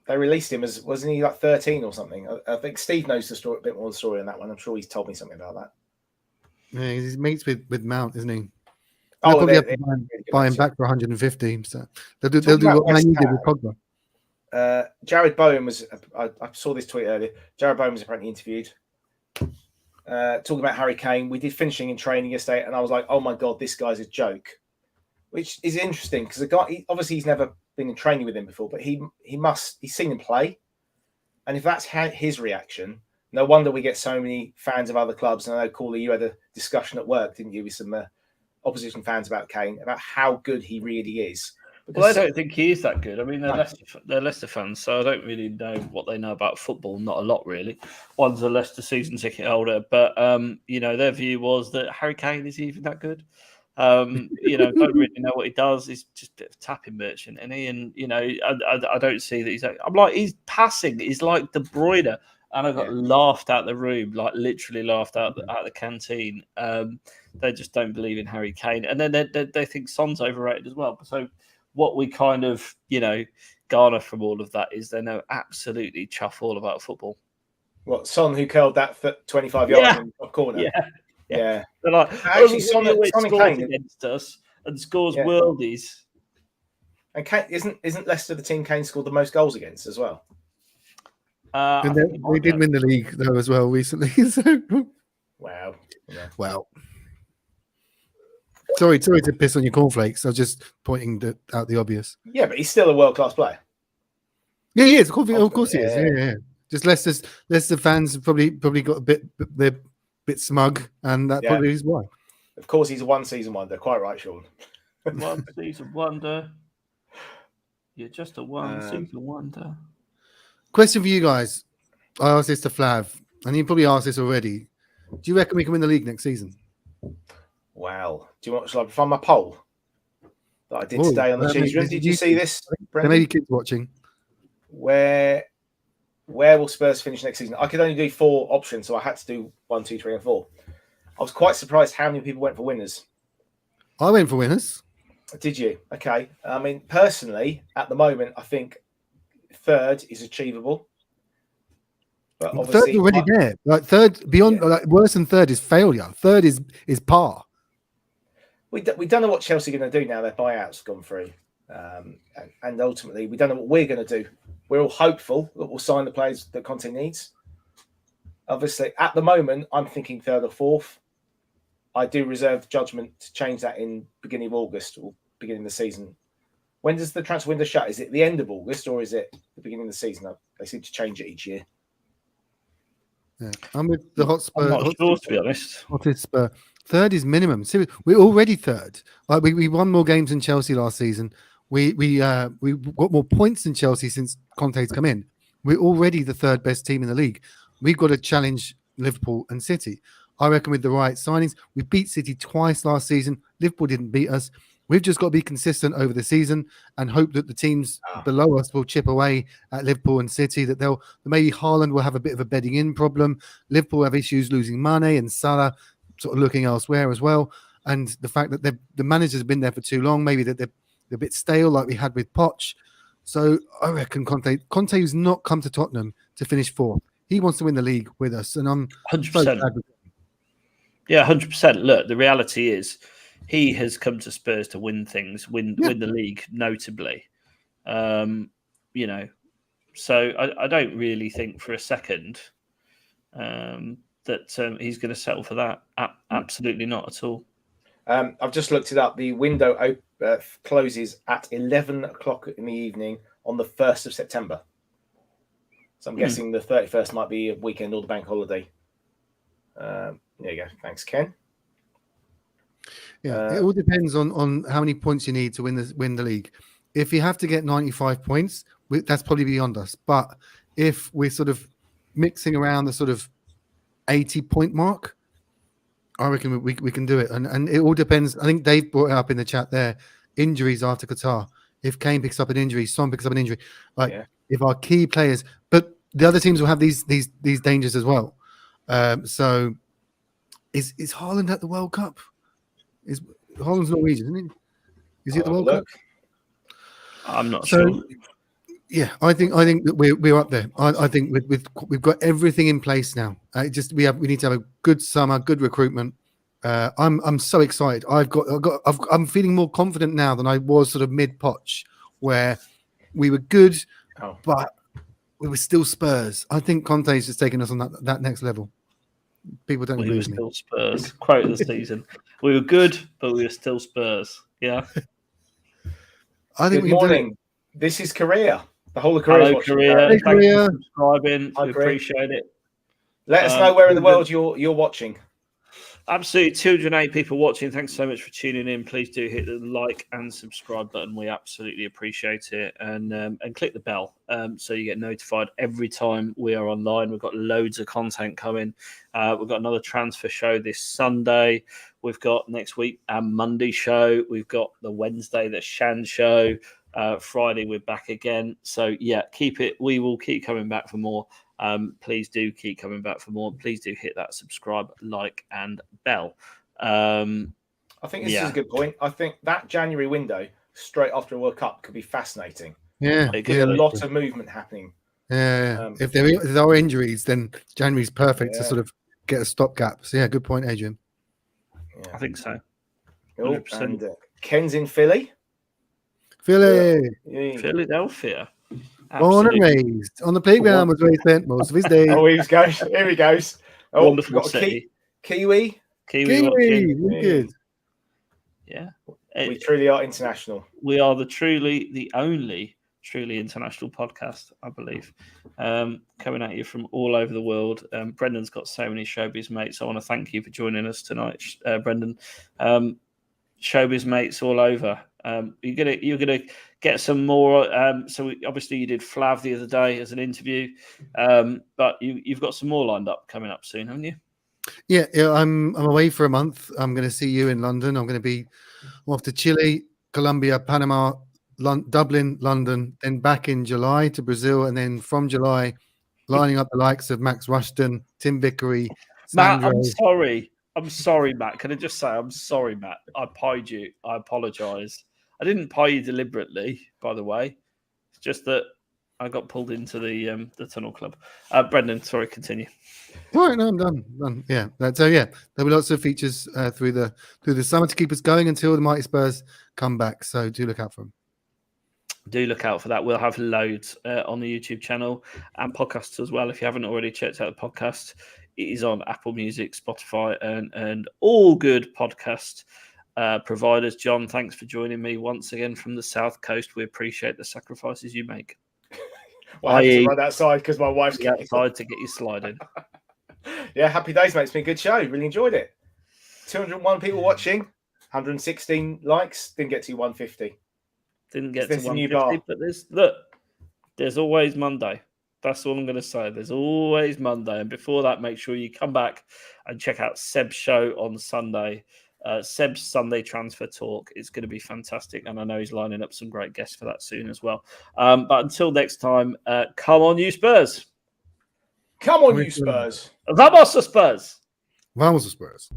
They released him as, wasn't he like 13 or something? I think Steve knows the story, a bit more of the story on that one. I'm sure he's told me something about that. Yeah, he's mates with Mount, isn't he? They'll probably have to buy him back for 150. So they'll do what Man U did with Pogba. Jared Bowen was. I saw this tweet earlier. Jared Bowen was apparently interviewed. Talking about Harry Kane. We did finishing in training yesterday, and I was like, "Oh my god, this guy's a joke," which is interesting because the guy, obviously, he's never been in training with him before, but he's seen him play, and if that's his reaction, no wonder we get so many fans of other clubs. And I know, Corley, you had a discussion at work, didn't you, with some opposition fans about Kane, about how good he really is. Well, I don't think he is that good. I mean, they're Leicester fans, so I don't really know what they know about football. Not a lot, really. One's a Leicester season ticket holder, but their view was that Harry Kane is even that good. Don't really know what he does. He's just a bit of a tapping merchant, and I don't see that he's. I'm like, his passing is like De Bruyne, and I got laughed out the room, like literally laughed out the canteen. They just don't believe in Harry Kane, and then they think Son's overrated as well. So what we kind of garner from all of that is they know absolutely chuff all about football. What, Son, who curled that 25 yards in the top corner? Yeah. They're like, Actually, Son Son and scores Kane against us and scores Yeah. worldies. and Kane, isn't Leicester the team Kane scored the most goals against as well? And they did win the league though as well recently. So Wow. Yeah. well, sorry to piss on your cornflakes. I was just pointing out the obvious. Yeah, but he's still a world-class player. Yeah, he is. Of course he is. Yeah. Just Leicester fans probably got they're a bit smug, and that probably is why. Of course, he's a one-season wonder. Quite right, Sean. One season wonder. You're just a one-season wonder. Question for you guys. I asked this to Flav, and you probably asked this already. Do you reckon we can win the league next season? Wow. Do you want to find my poll that I did today on the cheese room? Did you see this, There may be kids watching. Where will Spurs finish next season? I could only do 4 options, so I had to do 1, 2, 3, and 4. I was quite surprised how many people went for winners. I went for winners. Did you? Okay. I mean, personally, at the moment, I think 3rd is achievable. But obviously, 3rd already there. Like 3rd, beyond like worse than 3rd is failure. 3rd is par. We don't know what Chelsea are going to do now. Their buyout's gone through, and ultimately, we don't know what we're going to do. We're all hopeful that we'll sign the players that Conte needs. Obviously, at the moment, I'm thinking 3rd or 4th. I do reserve judgment to change that in beginning of August or beginning of the season. When does the transfer window shut? Is it the end of August or is it the beginning of the season? They seem to change it each year. Yeah. I'm with the Hotspur. I'm not sure, to be honest. Hotspur. 3rd is minimum. Seriously, we're already 3rd. Like we won more games than Chelsea last season. We got more points than Chelsea since Conte's come in. We're already the 3rd best team in the league. We've got to challenge Liverpool and City. I reckon with the right signings, we beat City twice last season. Liverpool didn't beat us. We've just got to be consistent over the season and hope that the teams below us will chip away at Liverpool and City. That maybe Haaland will have a bit of a bedding in problem. Liverpool have issues losing Mane and Salah, sort of looking elsewhere as well. And the fact that the managers have been there for too long, maybe that they're a bit stale, like we had with Poch. So I reckon Conte, who's not come to Tottenham to finish 4th. He wants to win the league with us, and I'm 100%. So glad with him. Yeah, 100%. Look, the reality is he has come to Spurs to win things, win the league, notably. You know, so I don't really think for a second that he's going to settle for that. Absolutely not at all. I've just looked it up. The window closes at 11 o'clock in the evening on the 1st of September. So I'm guessing the 31st might be a weekend or the bank holiday. There you go. Thanks, Ken. Yeah, it all depends on how many points you need to win the league. If you have to get 95 points, that's probably beyond us. But if we're sort of mixing around the sort of 80-point mark, I reckon we can do it. And it all depends. I think Dave brought it up in the chat there. Injuries after Qatar. If Kane picks up an injury, Son picks up an injury. If our key players, but the other teams will have these dangers as well. So is Haaland at the World Cup? Haaland's Norwegian, isn't he? Is he at the World Cup? I'm not sure. Yeah, I think that we're up there. I think we've got everything in place now. We need to have a good summer, good recruitment. I'm so excited. I'm feeling more confident now than I was sort of mid-Poch, where we were good, but we were still Spurs. I think Conte's just taking us on that next level. People don't agree with me. We were still Spurs. Quote of the season. We were good, but we were still Spurs. Yeah. I think Good morning. This is Korea. The whole of Korea. Hello, Korea. Hey, Thank Korea. you for subscribing. Hi, We Korea. appreciate it. Let us know where in the world you're watching. Absolutely, 208 people watching. Thanks so much for tuning in. Please do hit the like and subscribe button. We absolutely appreciate it, and click the bell so you get notified every time we are online. We've got loads of content coming. We've got another transfer show this Sunday. We've got next week our Monday show. We've got the Wednesday the Shan show. Friday we're back again. So yeah, keep it. We will keep coming back for more. Please do keep coming back for more. Please do hit that subscribe, like, and bell. I think this is a good point. I think that January window, straight after a World Cup, could be fascinating. Yeah, there's a lot of movement happening. Yeah, if there are injuries, then January's perfect to sort of get a stopgap. So yeah, good point, Adrian. Yeah. I think so. Oh, 100%. and Ken's in Philly. Philly, Philadelphia. born and Absolutely. raised on the playground was where he spent most of his days. Oh, here he goes. Here he goes. Oh, Wonderful we've got city. Kiwi. Kiwi watching. Really good. Yeah. We truly are international. We are the only truly international podcast, I believe, coming at you from all over the world. Brendan's got so many showbiz mates. I want to thank you for joining us tonight, Brendan. Showbiz mates all over. You're gonna get some more. Obviously you did Flav the other day as an interview, but you've got some more lined up coming up soon, haven't you? Yeah, I'm away for a month. I'm going to see you in London. I'm off to Chile, Colombia, Panama, Dublin, London, then back in July to Brazil, and then from July, lining up the likes of Max Rushton, Tim Vickery, Matt, Sandro. I'm sorry, Matt. Can I just say I'm sorry, Matt? I pied you. I apologise. I didn't pie you deliberately, by the way. It's just that I got pulled into the Tunnel Club. Brendan, sorry, continue. All right, no, I'm done. Yeah, there'll be lots of features through the summer to keep us going until the mighty Spurs come back. So do look out for them. Do look out for that. We'll have loads on the YouTube channel and podcasts as well. If you haven't already checked out the podcast, it is on Apple Music, Spotify, and all good podcast providers. John, thanks for joining me once again from the South Coast. We appreciate the sacrifices you make. Well, I have to run outside because my wife's outside to get you sliding. Yeah, happy days, mate. It's been a good show. Really enjoyed it. 201 people watching, 116 likes. Didn't get to 150. Didn't get to 150, but there's always Monday. That's all I'm going to say. There's always Monday. And before that, make sure you come back and check out Seb's show on Sunday. Seb's Sunday Transfer Talk. It's going to be fantastic. And I know he's lining up some great guests for that soon as well. But until next time, come on, you Spurs. Come on, you Spurs. Vamos, Spurs. Vamos, Spurs.